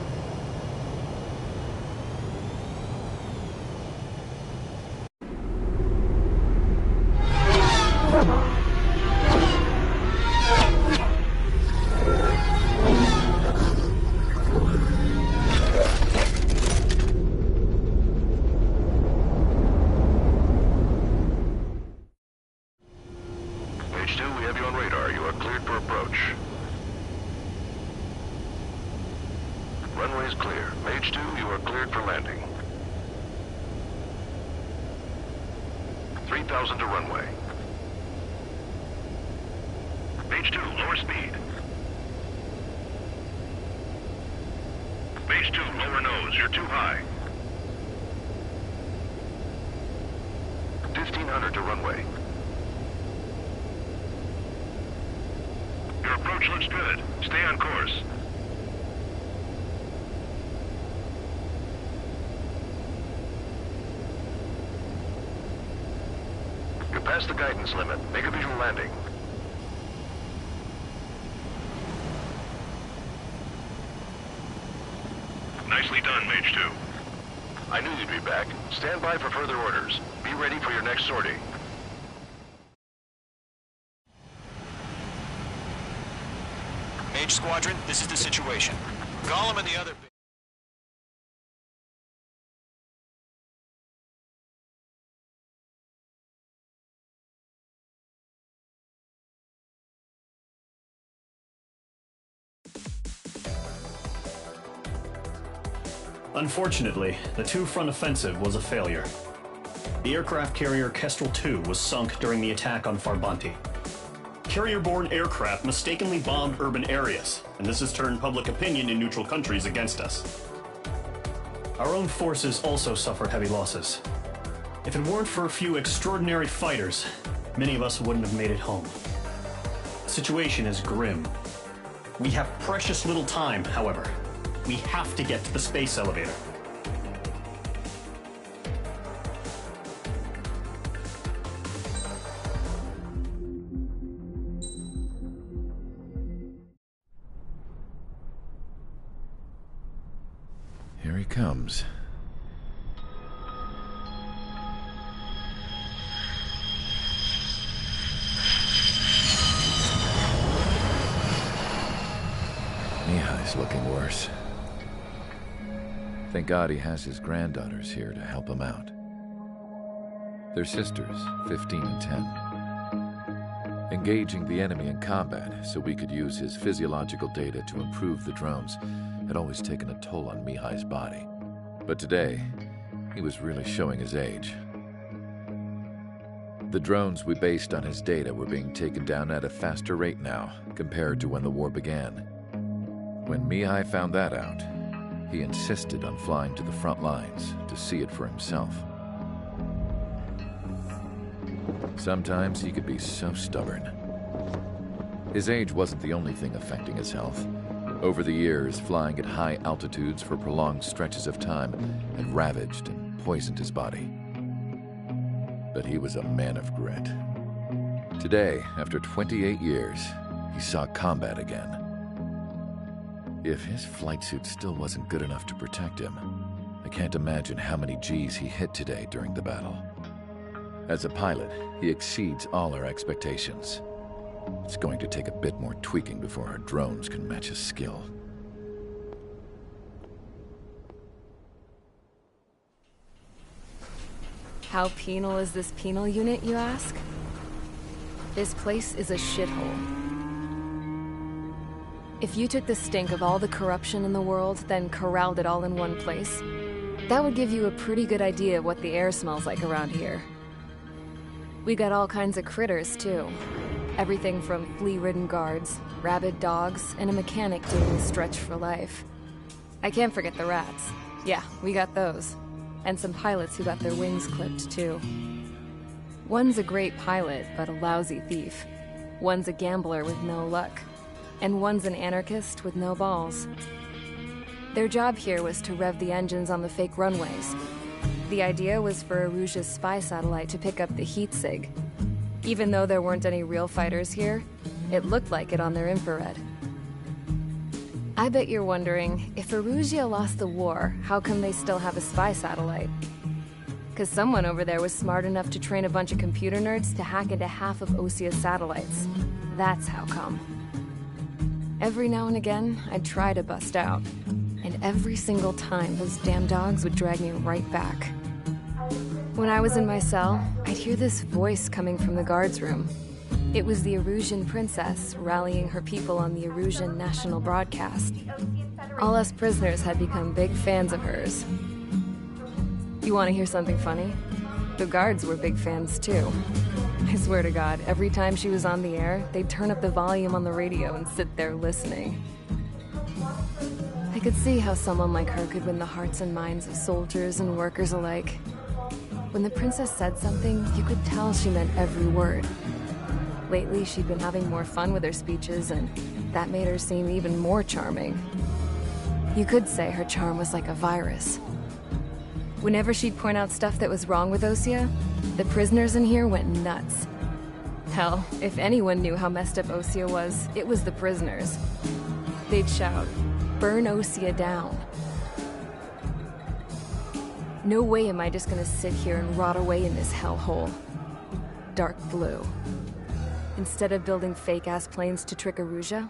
Mage 2, we have you on radar. You are cleared for approach. Runway is clear. Mage 2, you are cleared for landing. 3,000 to runway. Mage 2, lower speed. Mage 2, lower nose. You're too high. 1,500 to runway. Your approach looks good. Stay on course. You're past the guidance limit. Make a visual landing. Nicely done, Mage 2. I knew you'd be back. Stand by for further orders. Be ready for your next sortie. Mage Squadron, this is the situation. Gollum and the other... Unfortunately, the two-front offensive was a failure. The aircraft carrier Kestrel II was sunk during the attack on Farbanti. Carrier-borne aircraft mistakenly bombed urban areas, and this has turned public opinion in neutral countries against us. Our own forces also suffered heavy losses. If it weren't for a few extraordinary fighters, many of us wouldn't have made it home. The situation is grim. We have precious little time, however. We have to get to the space elevator. he comes. Mihai's looking worse. Thank God he has his granddaughters here to help him out. They're sisters, 15 and 10. Engaging the enemy in combat so we could use his physiological data to improve the drones had always taken a toll on Mihai's body. But today, he was really showing his age. The drones we based on his data were being taken down at a faster rate now, compared to when the war began. When Mihai found that out, he insisted on flying to the front lines to see it for himself. Sometimes he could be so stubborn. His age wasn't the only thing affecting his health. Over the years, flying at high altitudes for prolonged stretches of time had ravaged and poisoned his body. But he was a man of grit. Today, after 28 years, he saw combat again. If his flight suit still wasn't good enough to protect him, I can't imagine how many G's he hit today during the battle. As a pilot, he exceeds all our expectations. It's going to take a bit more tweaking before our drones can match his skill. How penal is this penal unit, you ask? This place is a shithole. If you took the stink of all the corruption in the world, then corralled it all in one place, that would give you a pretty good idea of what the air smells like around here. We got all kinds of critters, too. Everything from flea-ridden guards, rabid dogs, and a mechanic doing stretch for life. I can't forget the rats. Yeah, we got those. And some pilots who got their wings clipped, too. One's a great pilot, but a lousy thief. One's a gambler with no luck. And one's an anarchist with no balls. Their job here was to rev the engines on the fake runways. The idea was for Erusia's spy satellite to pick up the heat sig. Even though there weren't any real fighters here, it looked like it on their infrared. I bet you're wondering, if Erusia lost the war, how come they still have a spy satellite? 'Cause someone over there was smart enough to train a bunch of computer nerds to hack into half of Osia's satellites. That's how come. Every now and again, I'd try to bust out. And every single time, those damn dogs would drag me right back. When I was in my cell, I'd hear this voice coming from the guards room. It was the Erusian princess rallying her people on the Erusian national broadcast. All us prisoners had become big fans of hers. You want to hear something funny? The guards were big fans too. I swear to God, every time she was on the air, they'd turn up the volume on the radio and sit there listening. I could see how someone like her could win the hearts and minds of soldiers and workers alike. When the princess said something, you could tell she meant every word. Lately, she'd been having more fun with her speeches, and that made her seem even more charming. You could say her charm was like a virus. Whenever she'd point out stuff that was wrong with Osia, the prisoners in here went nuts. Hell, if anyone knew how messed up Osia was, it was the prisoners. They'd shout, "Burn Osia down." No way am I just gonna sit here and rot away in this hellhole. Dark blue. Instead of building fake-ass planes to trick Erusia,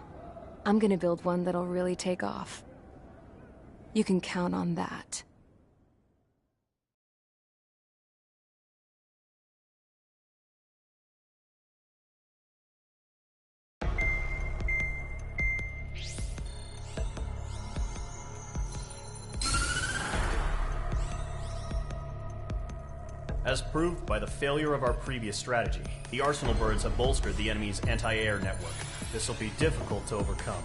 I'm gonna build one that'll really take off. You can count on that. As proved by the failure of our previous strategy, the Arsenal birds have bolstered the enemy's anti-air network. This will be difficult to overcome.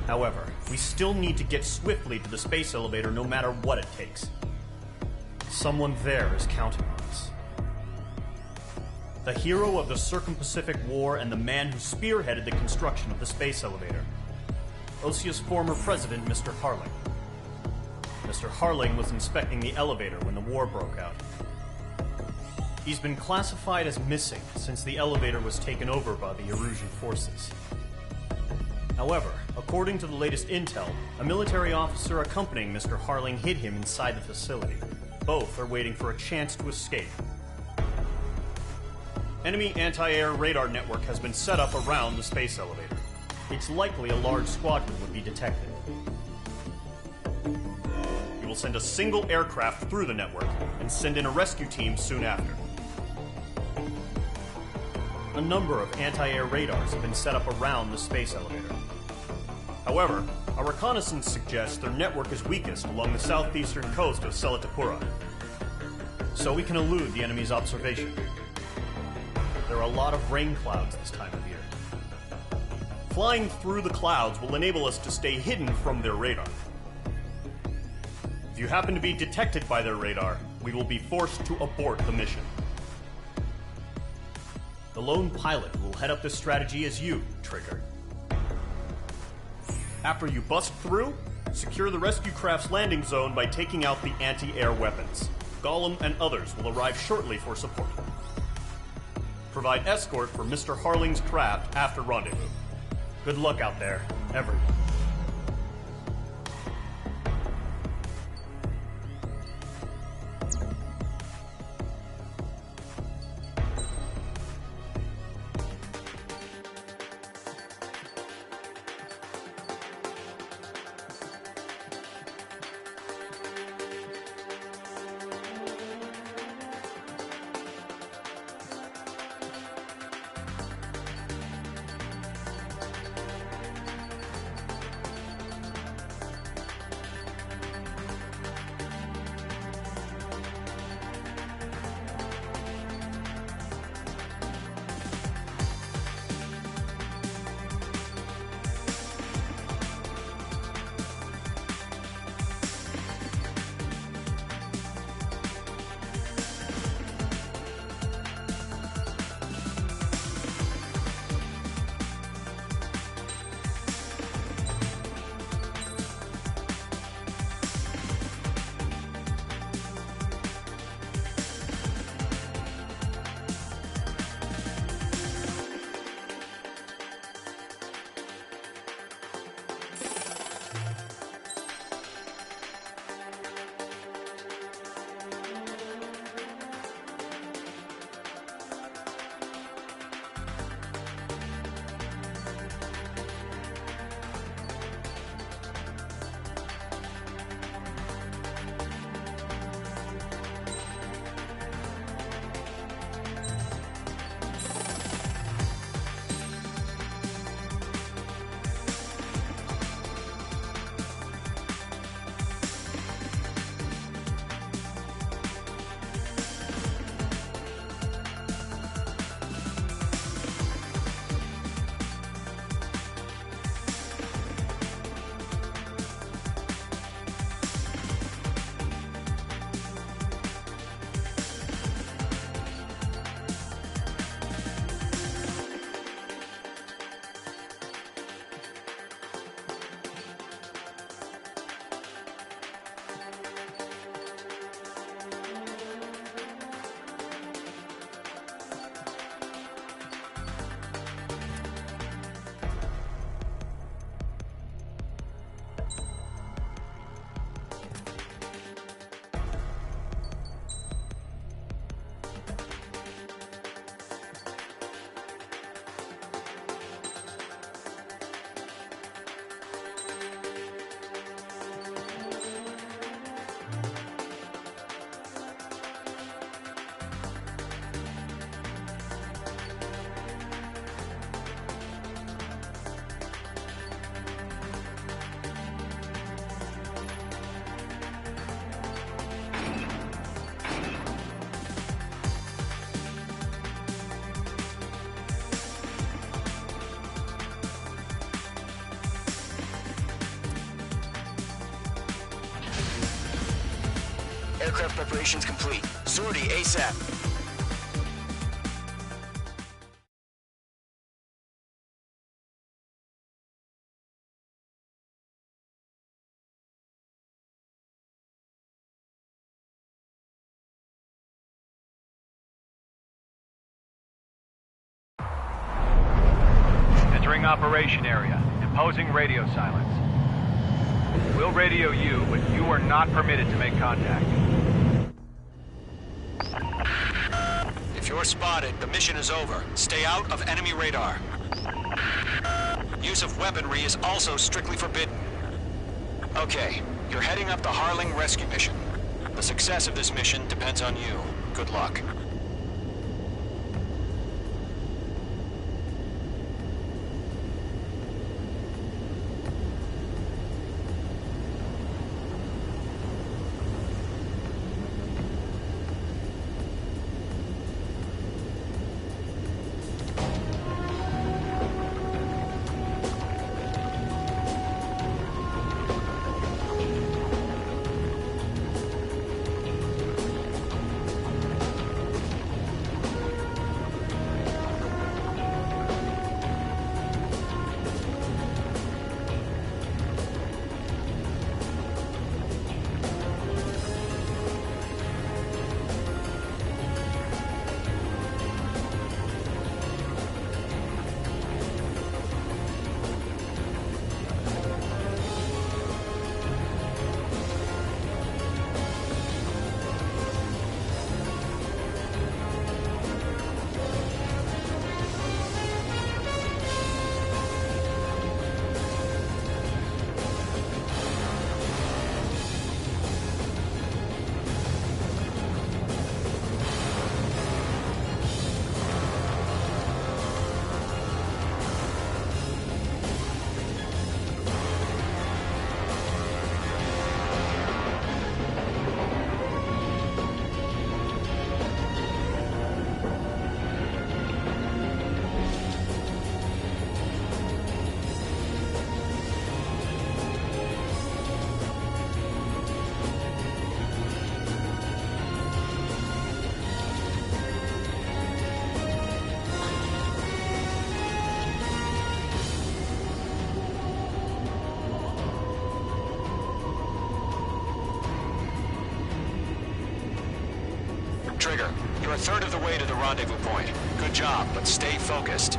However, we still need to get swiftly to the space elevator no matter what it takes. Someone there is counting on us. The hero of the Circum-Pacific War and the man who spearheaded the construction of the space elevator. Osia's former president, Mr. Harling. Mr. Harling was inspecting the elevator when the war broke out. He's been classified as missing since the elevator was taken over by the Erusian forces. However, According to the latest intel, a military officer accompanying Mr. Harling hid him inside the facility. Both are waiting for a chance to escape. Enemy anti-air radar network has been set up around the space elevator. It's likely a large squadron would be detected. We will send a single aircraft through the network and send in a rescue team soon after. A number of anti-air radars have been set up around the space elevator. However, our reconnaissance suggests their network is weakest along the southeastern coast of Selatapura, so we can elude the enemy's observation. There are a lot of rain clouds this time of year. Flying through the clouds will enable us to stay hidden from their radar. If you happen to be detected by their radar, we will be forced to abort the mission. The lone pilot who will head up this strategy is you, Trigger. After you bust through, secure the rescue craft's landing zone by taking out the anti-air weapons. Gollum and others will arrive shortly for support. Provide escort for Mr. Harling's craft after rendezvous. Good luck out there, everyone. Aircraft preparations complete. Sortie ASAP. Entering operation area. Imposing radio silence. We'll radio you, but you are not permitted to make contact. If you're spotted, the mission is over. Stay out of enemy radar. Use of weaponry is also strictly forbidden. Okay, you're heading up the Harling rescue mission. The success of this mission depends on you. Good luck. Trigger, you're a third of the way to the rendezvous point. Good job, but stay focused.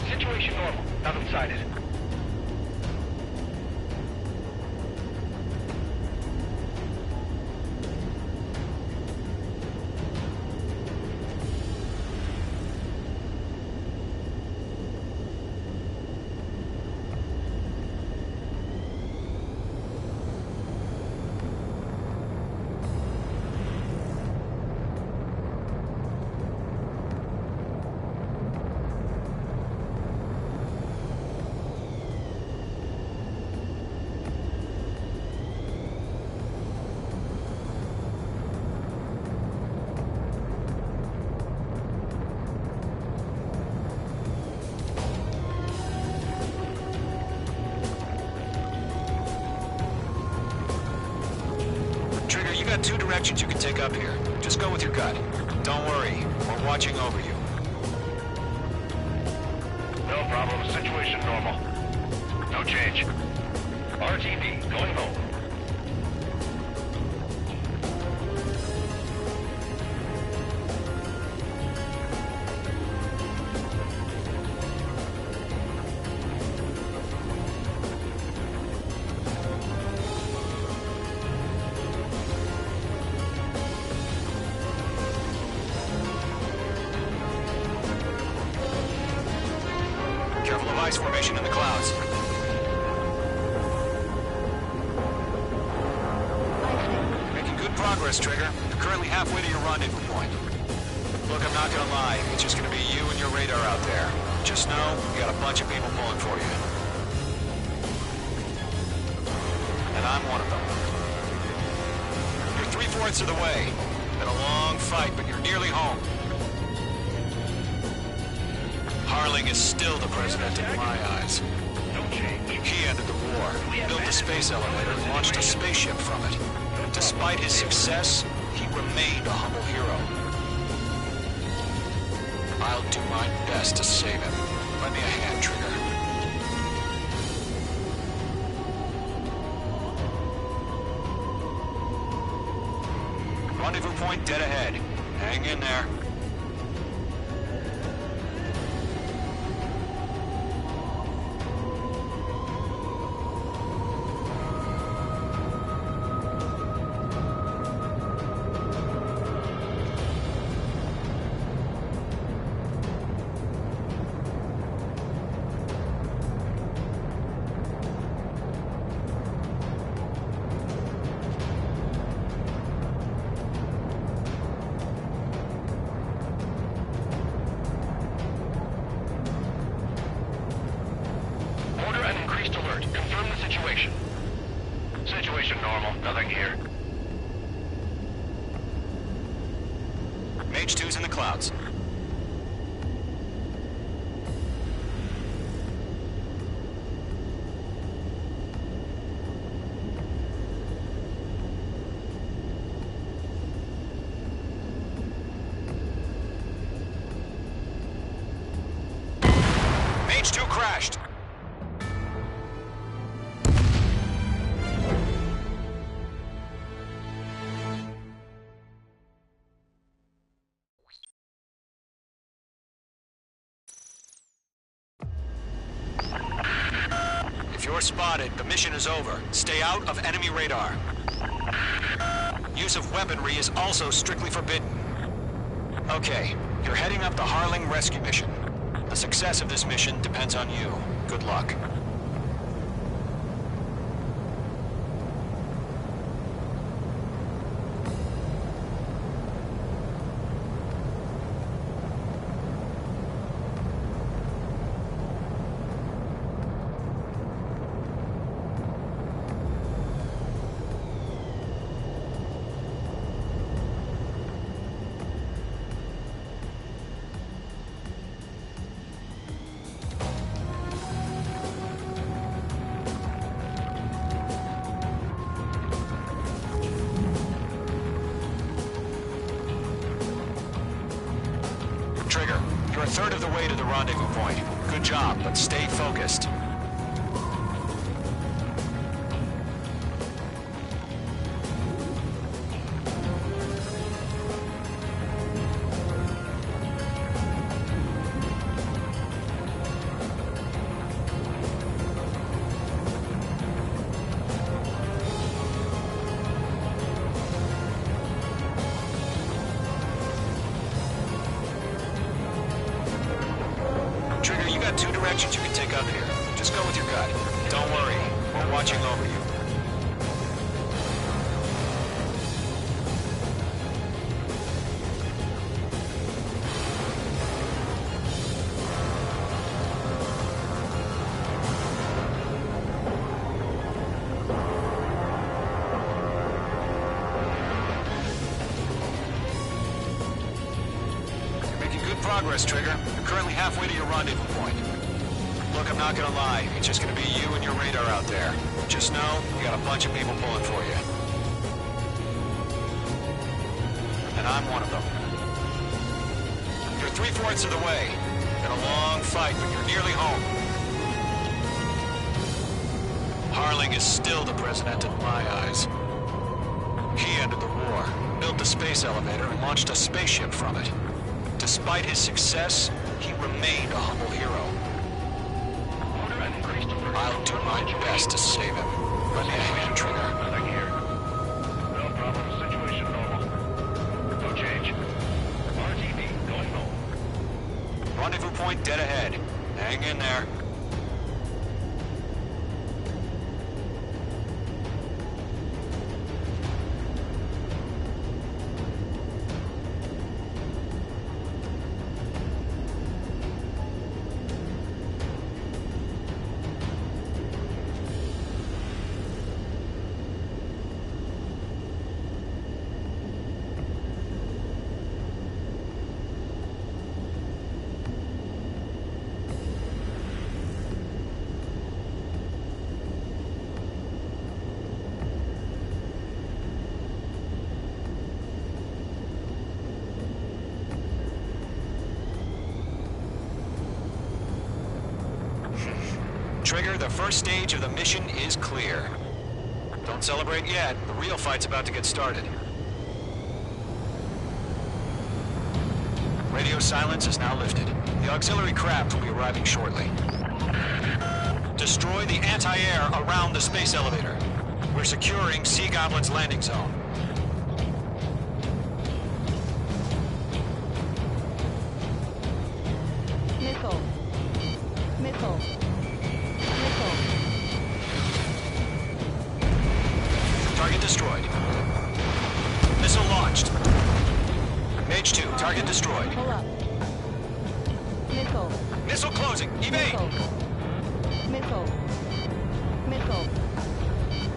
Situation normal. Nothing sighted. You got two directions you can take up here. Just go with your gut. Don't worry, we're watching over you. No problem. Situation normal. No change. RTB, going home. Careful of ice formation in the clouds. Making good progress, Trigger. You're currently halfway to your rendezvous point. Look, I'm not gonna lie. It's just gonna be you and your radar out there. Just know, you got a bunch of people pulling for you. And I'm one of them. You're 3/4 of the way. Been a long fight, but you're nearly home. Harling is still the president in my eyes. He ended the war, built a space elevator, and launched a spaceship from it. Despite his success, he remained a humble hero. I'll do my best to save him. Lend me a hand, Trigger. Rendezvous point dead ahead. Hang in there. Situation normal. Nothing here. Mage 2's in the clouds. Mage 2 crashed. If you're spotted, the mission is over. Stay out of enemy radar. Use of weaponry is also strictly forbidden. Okay, you're heading up the Harling rescue mission. The success of this mission depends on you. Good luck. Trigger, you're a third of the way to the rendezvous point. Good job, but stay focused. Trigger, you got two directions you can take up here. Just go with your gut. Don't worry, we're watching over you. You're making good progress, Trigger. You're currently halfway to your rendezvous point. Look, I'm not gonna lie. It's just gonna be you and your radar out there. Just know, you got a bunch of people pulling for you. And I'm one of them. You're 3/4 of the way. Been a long fight, but you're nearly home. Harling is still the president in my eyes. He ended the war, built the space elevator, and launched a spaceship from it. Despite his success, he remained a humble hero. I'll do my best to save him. Lend me a hand, Trigger. Nothing here. No problem. Situation normal. No change. RTV going home. Rendezvous point dead ahead. Hang in there. Trigger, the first stage of the mission is clear. Don't celebrate yet. The real fight's about to get started. Radio silence is now lifted. The auxiliary craft will be arriving shortly. Destroy the anti-air around the space elevator. We're securing Sea Goblin's landing zone. Missile. Missile. Missile. Target destroyed. Missile launched. Mage 2, target destroyed. Pull up. Missile. Missile closing. Evade! Missile. Missile.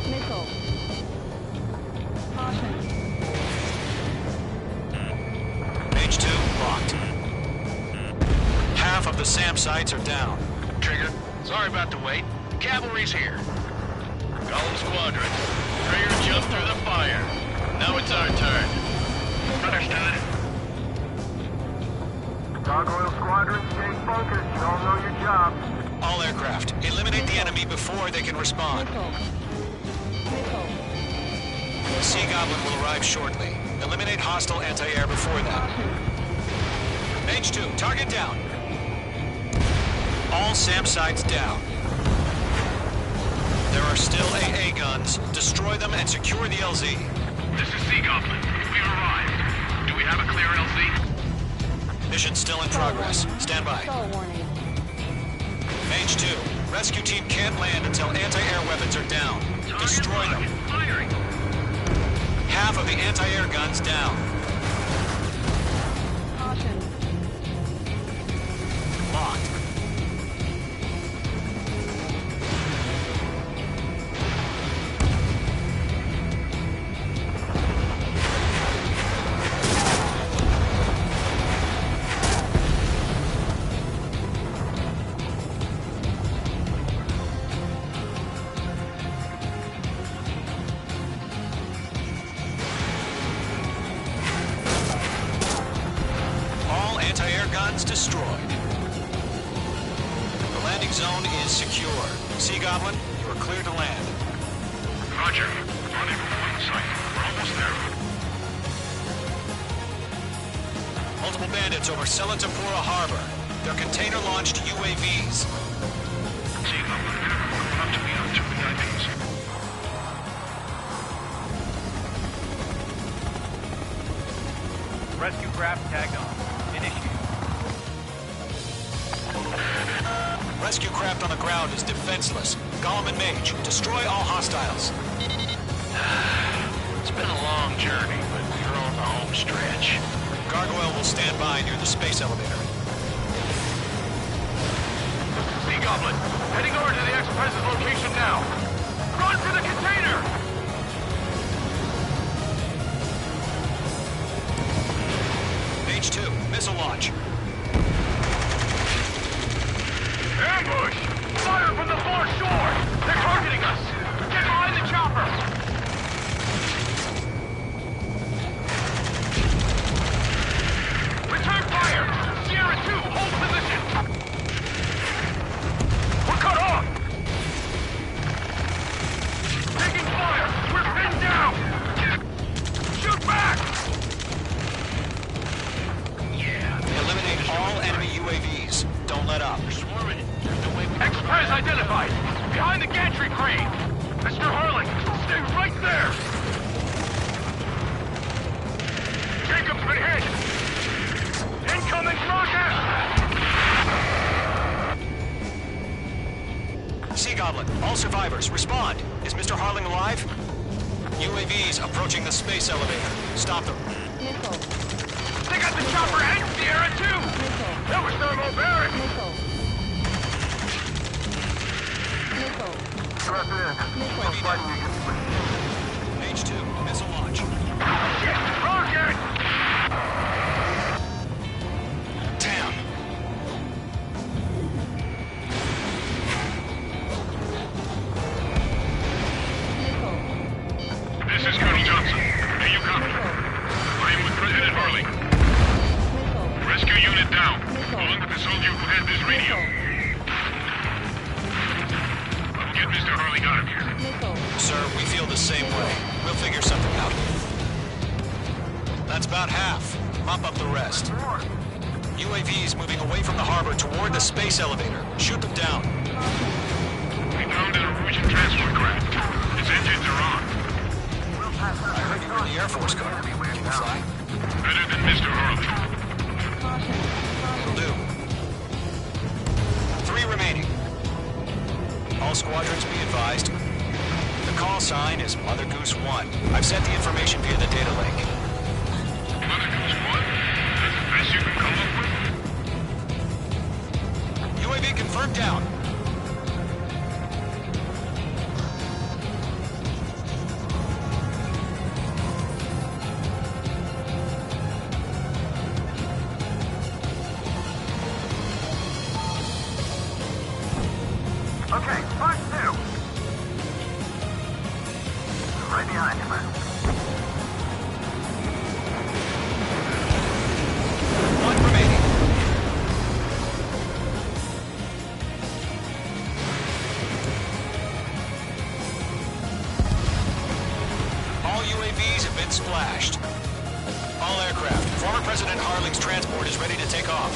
Missile. Caution. Mage 2, locked. Half of the SAM sites are down. Trigger, sorry about the wait. Cavalry's here. Golem Squadron. Trigger jumped through the fire. Now it's our turn. Understood. Gargoyle Squadron, stay focused. You all know your job. All aircraft, eliminate the enemy before they can respond. Sea Goblin will arrive shortly. Eliminate hostile anti-air before that. Mage 2, target down. All SAM sites down. There are still AA guns. Destroy them and secure the LZ. This is Sea Goblin. We've arrived. Do we have a clear LZ? Mission still in progress. Stand by. Mage 2, rescue team can't land until anti-air weapons are down. Destroy them. Firing. Half of the anti-air guns down. Caution. Locked. Destroyed. The landing zone is secure. Sea Goblin, you are clear to land. Roger. Rendezvous in sight. We're almost there. Multiple bandits over Selatapura Harbor. They're container-launched UAVs. Sea Goblin, we're about to meet up 2 VIPs. Rescue craft tagged on. Initiate. Rescue craft on the ground is defenseless. Golem and Mage, destroy all hostiles. It's been a long journey, but we're on the home stretch. Gargoyle will stand by near the space elevator. Sea Goblin, heading over to the Express's location now. Run for the container! Mage 2, missile launch. Ambush! Fire from the far shore! They're targeting us! Get behind the chopper! Return fire! Sierra 2, hold position! We're cut off! Taking fire! We're pinned down! Shoot back! Yeah. Eliminate all enemy UAVs. Don't let up. We're swarming it. Express identified! Behind the gantry crane! Mr. Harling, stay right there! Jacob's been hit! Incoming rocket! Sea Goblin, all survivors, respond. Is Mr. Harling alive? UAVs approaching the space elevator. Stop them. Missile. They got the chopper and Sierra too! Missile. That was thermobaric! Missile. Missile. Press in. Missile. Fighting complete. Mage 2, missile launch. Shit! Rocket! Damn. Missile. This is Colonel Johnson. Do you copy? I am with President Harling. Missile. Rescue unit down. Along with the soldier who has this radio. get Mr. Harley got him here? Sir, we feel the same way. We'll figure something out. That's about half. Mop up the rest. UAVs moving away from the harbor toward the space elevator. Shoot them down. We found an Erusian transport craft. Its engines are on. I heard you were in the Air Force car. Can you fly? Better than Mr. Harley. Will do. 3 remaining. All squadrons be advised. The call sign is Mother Goose 1. I've sent the information via the data link. Mother Goose 1? That's the best you can come up with? UAV confirmed down. Okay, part 2. Right behind him. One remaining. All UAVs have been splashed. All aircraft. Former President Harling's transport is ready to take off.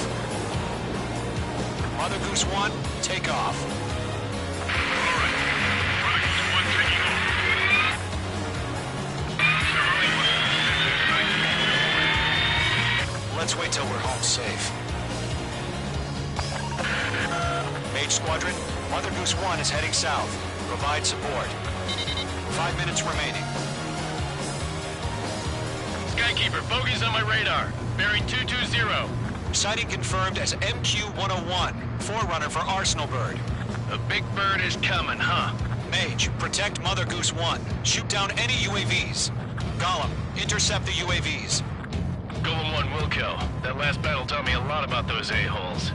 Mother Goose 1, take off. Let's wait till we're home safe. Mage Squadron, Mother Goose 1 is heading south. Provide support. 5 minutes remaining. Skykeeper, bogey's on my radar. Bearing 220. Sighting confirmed as MQ-101, forerunner for Arsenal Bird. A big bird is coming, huh? Mage, protect Mother Goose 1. Shoot down any UAVs. Gollum, intercept the UAVs. Golem 1 will kill. That last battle taught me a lot about those a-holes.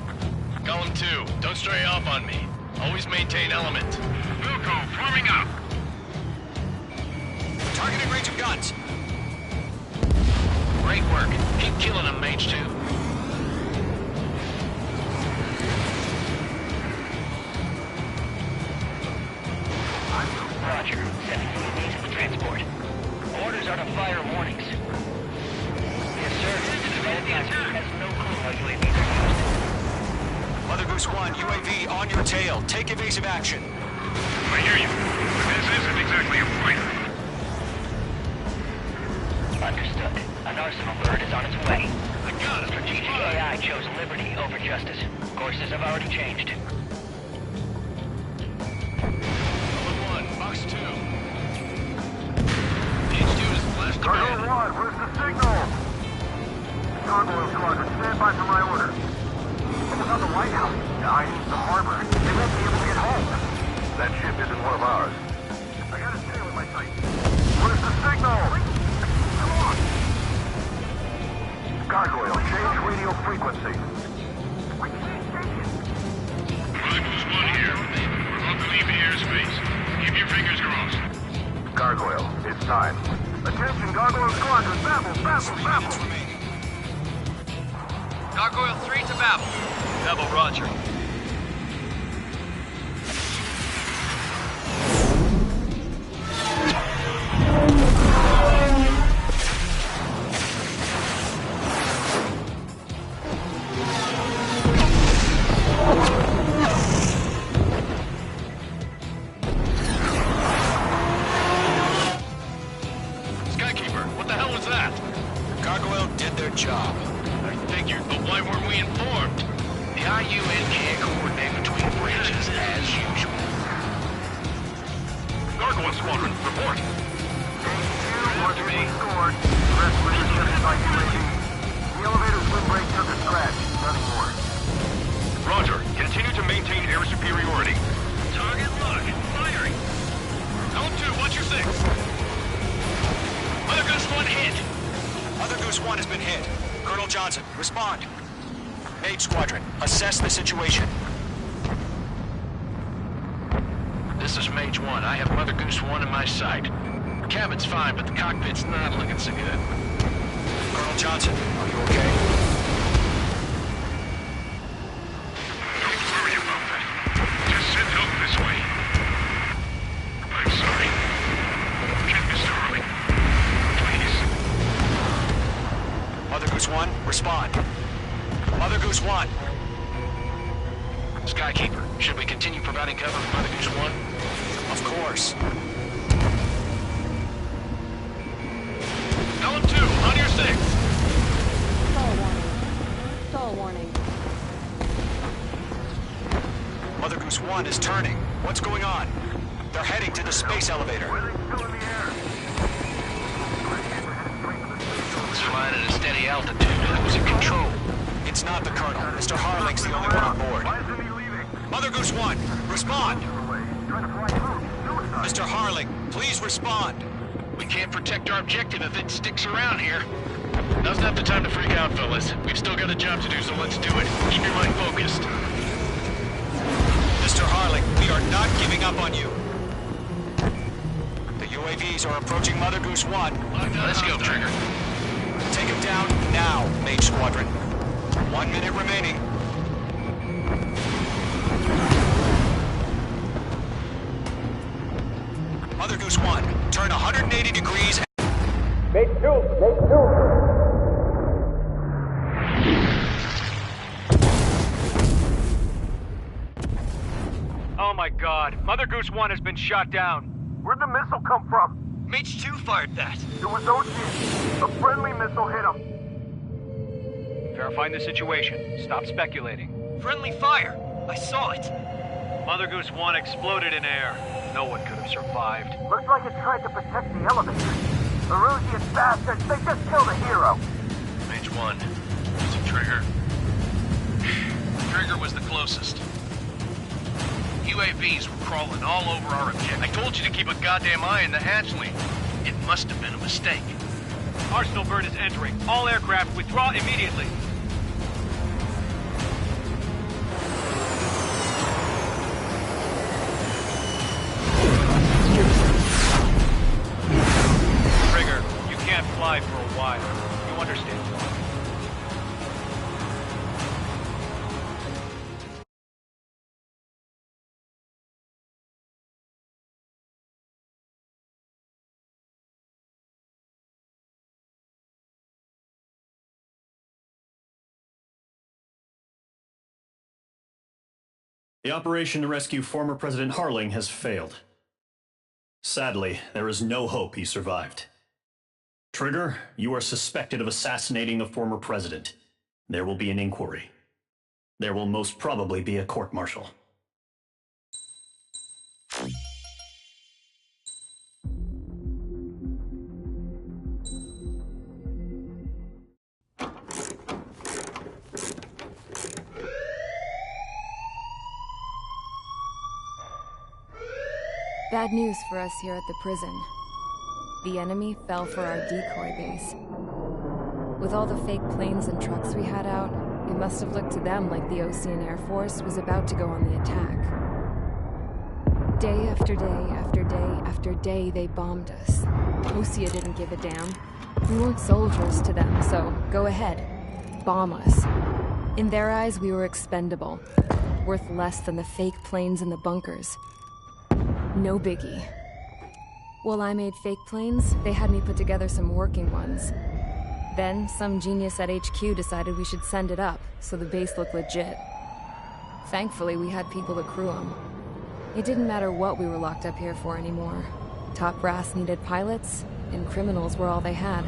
Golem 2, don't stray off on me. Always maintain element. Wilco, forming up. Targeting range of guns. Great work. Keep killing them, Mage 2. Roger. Sending UAVs for transport. Orders are to fire warnings. Yes, sir. The enemy has no clue how UAVs are used. Mother Goose 1, UAV on your tail. Take evasive action. I hear you. But this isn't exactly a fighter. Understood. An Arsenal Bird is on its way. I got it. Strategic AI chose liberty over justice. Courses have already changed. Golem 1, Box 2. Mage 2 is flashed to Cargo bed. 1, where's the signal? Gargoyle Squadron, stand by for my order. What about the White House? I need the harbor. They won't be able to get home. That ship isn't one of ours. I gotta stay with my sight. Where's the signal? Come on. Gargoyle, change radio frequency. Mother Goose 1 here. We're about to leave the airspace. Keep your fingers crossed. Gargoyle, it's time. Attention, Gargoyle Squadron, babble, babble, babble. Gargoyle 3 to Babel. Babel, roger. Skykeeper, what the hell was that? Gargoyle did their job. I figured, but why weren't we informed? The IUN can't coordinate between branches as usual. Gargoyle Squadron, report. Order restored. Rest leadership site UAV. The elevator's wind break took a scratch. Nothing more. Roger. Continue to maintain air superiority. Target lock. Firing. Golem 2, watch your 6. Mother Goose 1 hit. Mother Goose 1 has been hit. Colonel Johnson, respond. Mage Squadron, assess the situation. This is Mage 1. I have Mother Goose 1 in my sight. The cabin's fine, but the cockpit's not looking so good. Colonel Johnson, are you okay? Don't worry about that. Just send help this way. Skykeeper, should we continue providing cover for Mother Goose 1? Of course. Golem 2, on your 6. Stall warning. Stall warning. Mother Goose 1 is turning. What's going on? They're heading to the space elevator. It's flying at a steady altitude. Who's in control? It's not the Colonel. Mr. Harling's the only one on board. Mother Goose 1, respond! Mr. Harling, please respond. We can't protect our objective if it sticks around here. Now's not the time to freak out, fellas. We've still got a job to do, so let's do it. Keep your mind focused. Mr. Harling, we are not giving up on you. The UAVs are approaching Mother Goose 1. Let's go, Trigger. Take him down now, Mage Squadron. 1 minute remaining. Mother Goose 1, turn 180 degrees. Mate 2, Mate 2. Oh my god, Mother Goose 1 has been shot down. Where'd the missile come from? Mage 2 fired that. It was Ocean. A friendly missile hit him. Verifying the situation. Stop speculating. Friendly fire. I saw it. Mother Goose 1 exploded in air. No one could have survived. Looks like it tried to protect the elevator. The Rusian bastards, they just killed a hero. Mage 1. Is it Trigger? Trigger was the closest. UAVs were crawling all over our objective. I told you to keep a goddamn eye on the hatchling. It must have been a mistake. Arsenal bird is entering. All aircraft withdraw immediately. Trigger, you can't fly for a while. You understand? The operation to rescue former President Harling has failed. Sadly, there is no hope he survived. Trigger, you are suspected of assassinating the former president. There will be an inquiry. There will most probably be a court-martial. Bad news for us here at the prison. The enemy fell for our decoy base. With all the fake planes and trucks we had out, it must have looked to them like the Ocean Air Force was about to go on the attack. Day after day after day after day, they bombed us. Osea didn't give a damn. We weren't soldiers to them, so go ahead. Bomb us. In their eyes, we were expendable. Worth less than the fake planes in the bunkers. No biggie. While I made fake planes, they had me put together some working ones. Then, some genius at HQ decided we should send it up, so the base looked legit. Thankfully, we had people to crew them. It didn't matter what we were locked up here for anymore. Top brass needed pilots, and criminals were all they had.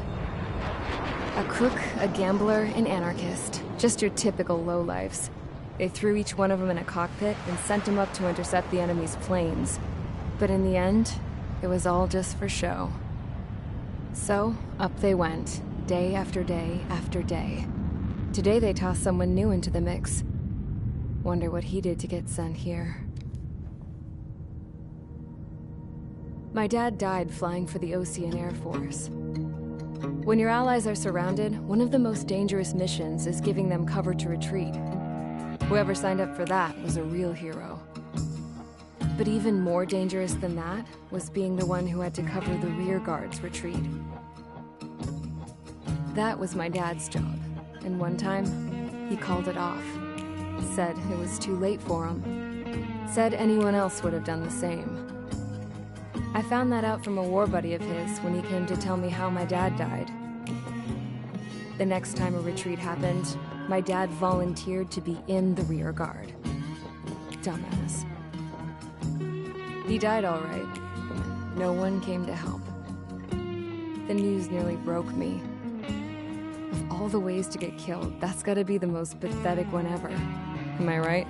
A crook, a gambler, an anarchist. Just your typical lowlifes. They threw each one of them in a cockpit and sent them up to intercept the enemy's planes. But in the end, it was all just for show. So, up they went, day after day after day. Today they tossed someone new into the mix. Wonder what he did to get sent here. My dad died flying for the Ocean Air Force. When your allies are surrounded, one of the most dangerous missions is giving them cover to retreat. Whoever signed up for that was a real hero. But even more dangerous than that was being the one who had to cover the rear guard's retreat. That was my dad's job, and one time, he called it off. Said it was too late for him. Said anyone else would have done the same. I found that out from a war buddy of his when he came to tell me how my dad died. The next time a retreat happened, my dad volunteered to be in the rear guard. Dumbass. He died all right. No one came to help. The news nearly broke me. Of all the ways to get killed, that's gotta be the most pathetic one ever. Am I right?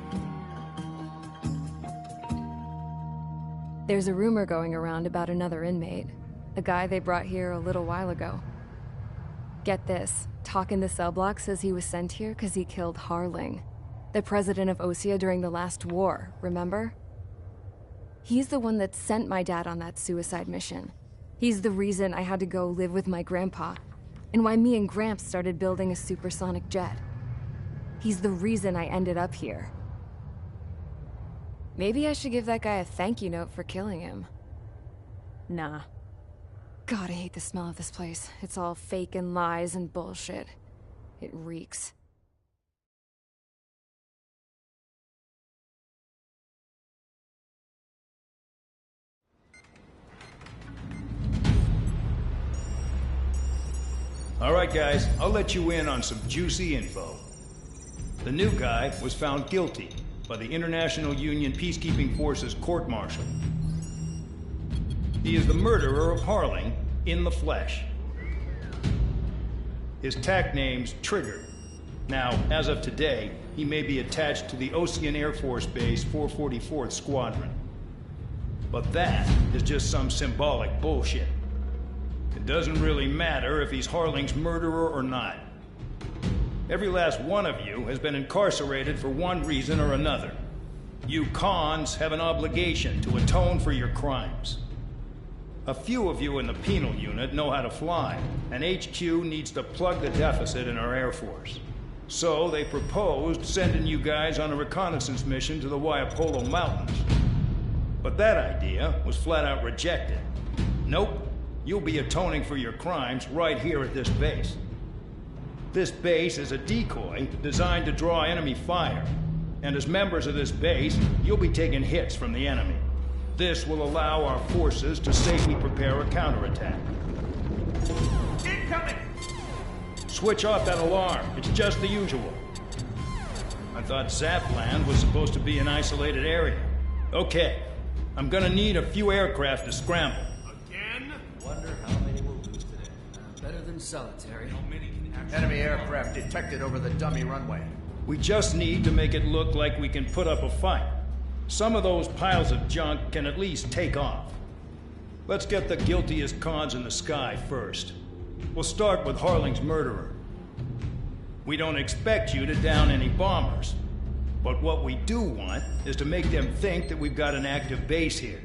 There's a rumor going around about another inmate. A guy they brought here a little while ago. Get this, talk in the cell block says he was sent here because he killed Harling, the president of Osea during the last war, remember? He's the one that sent my dad on that suicide mission. He's the reason I had to go live with my grandpa, and why me and Gramps started building a supersonic jet. He's the reason I ended up here. Maybe I should give that guy a thank you note for killing him. Nah. God, I hate the smell of this place. It's all fake and lies and bullshit. It reeks. All right, guys, I'll let you in on some juicy info. The new guy was found guilty by the International Union Peacekeeping Forces court-martial. He is the murderer of Harling in the flesh. His TAC name's Trigger. Now, as of today, he may be attached to the Ocean Air Force Base 444th Squadron. But that is just some symbolic bullshit. It doesn't really matter if he's Harling's murderer or not. Every last one of you has been incarcerated for one reason or another. You cons have an obligation to atone for your crimes. A few of you in the penal unit know how to fly, and HQ needs to plug the deficit in our Air Force. So they proposed sending you guys on a reconnaissance mission to the Waiapolo Mountains. But that idea was flat out rejected. Nope. You'll be atoning for your crimes right here at this base. This base is a decoy designed to draw enemy fire. And as members of this base, you'll be taking hits from the enemy. This will allow our forces to safely prepare a counterattack. Incoming! Switch off that alarm. It's just the usual. I thought Zapland was supposed to be an isolated area. Okay. I'm gonna need a few aircraft to scramble. Wonder how many we'll lose today. Better than solitary. Enemy aircraft detected over the dummy runway. We just need to make it look like we can put up a fight. Some of those piles of junk can at least take off. Let's get the guiltiest cons in the sky first. We'll start with Harling's murderer. We don't expect you to down any bombers. But what we do want is to make them think that we've got an active base here.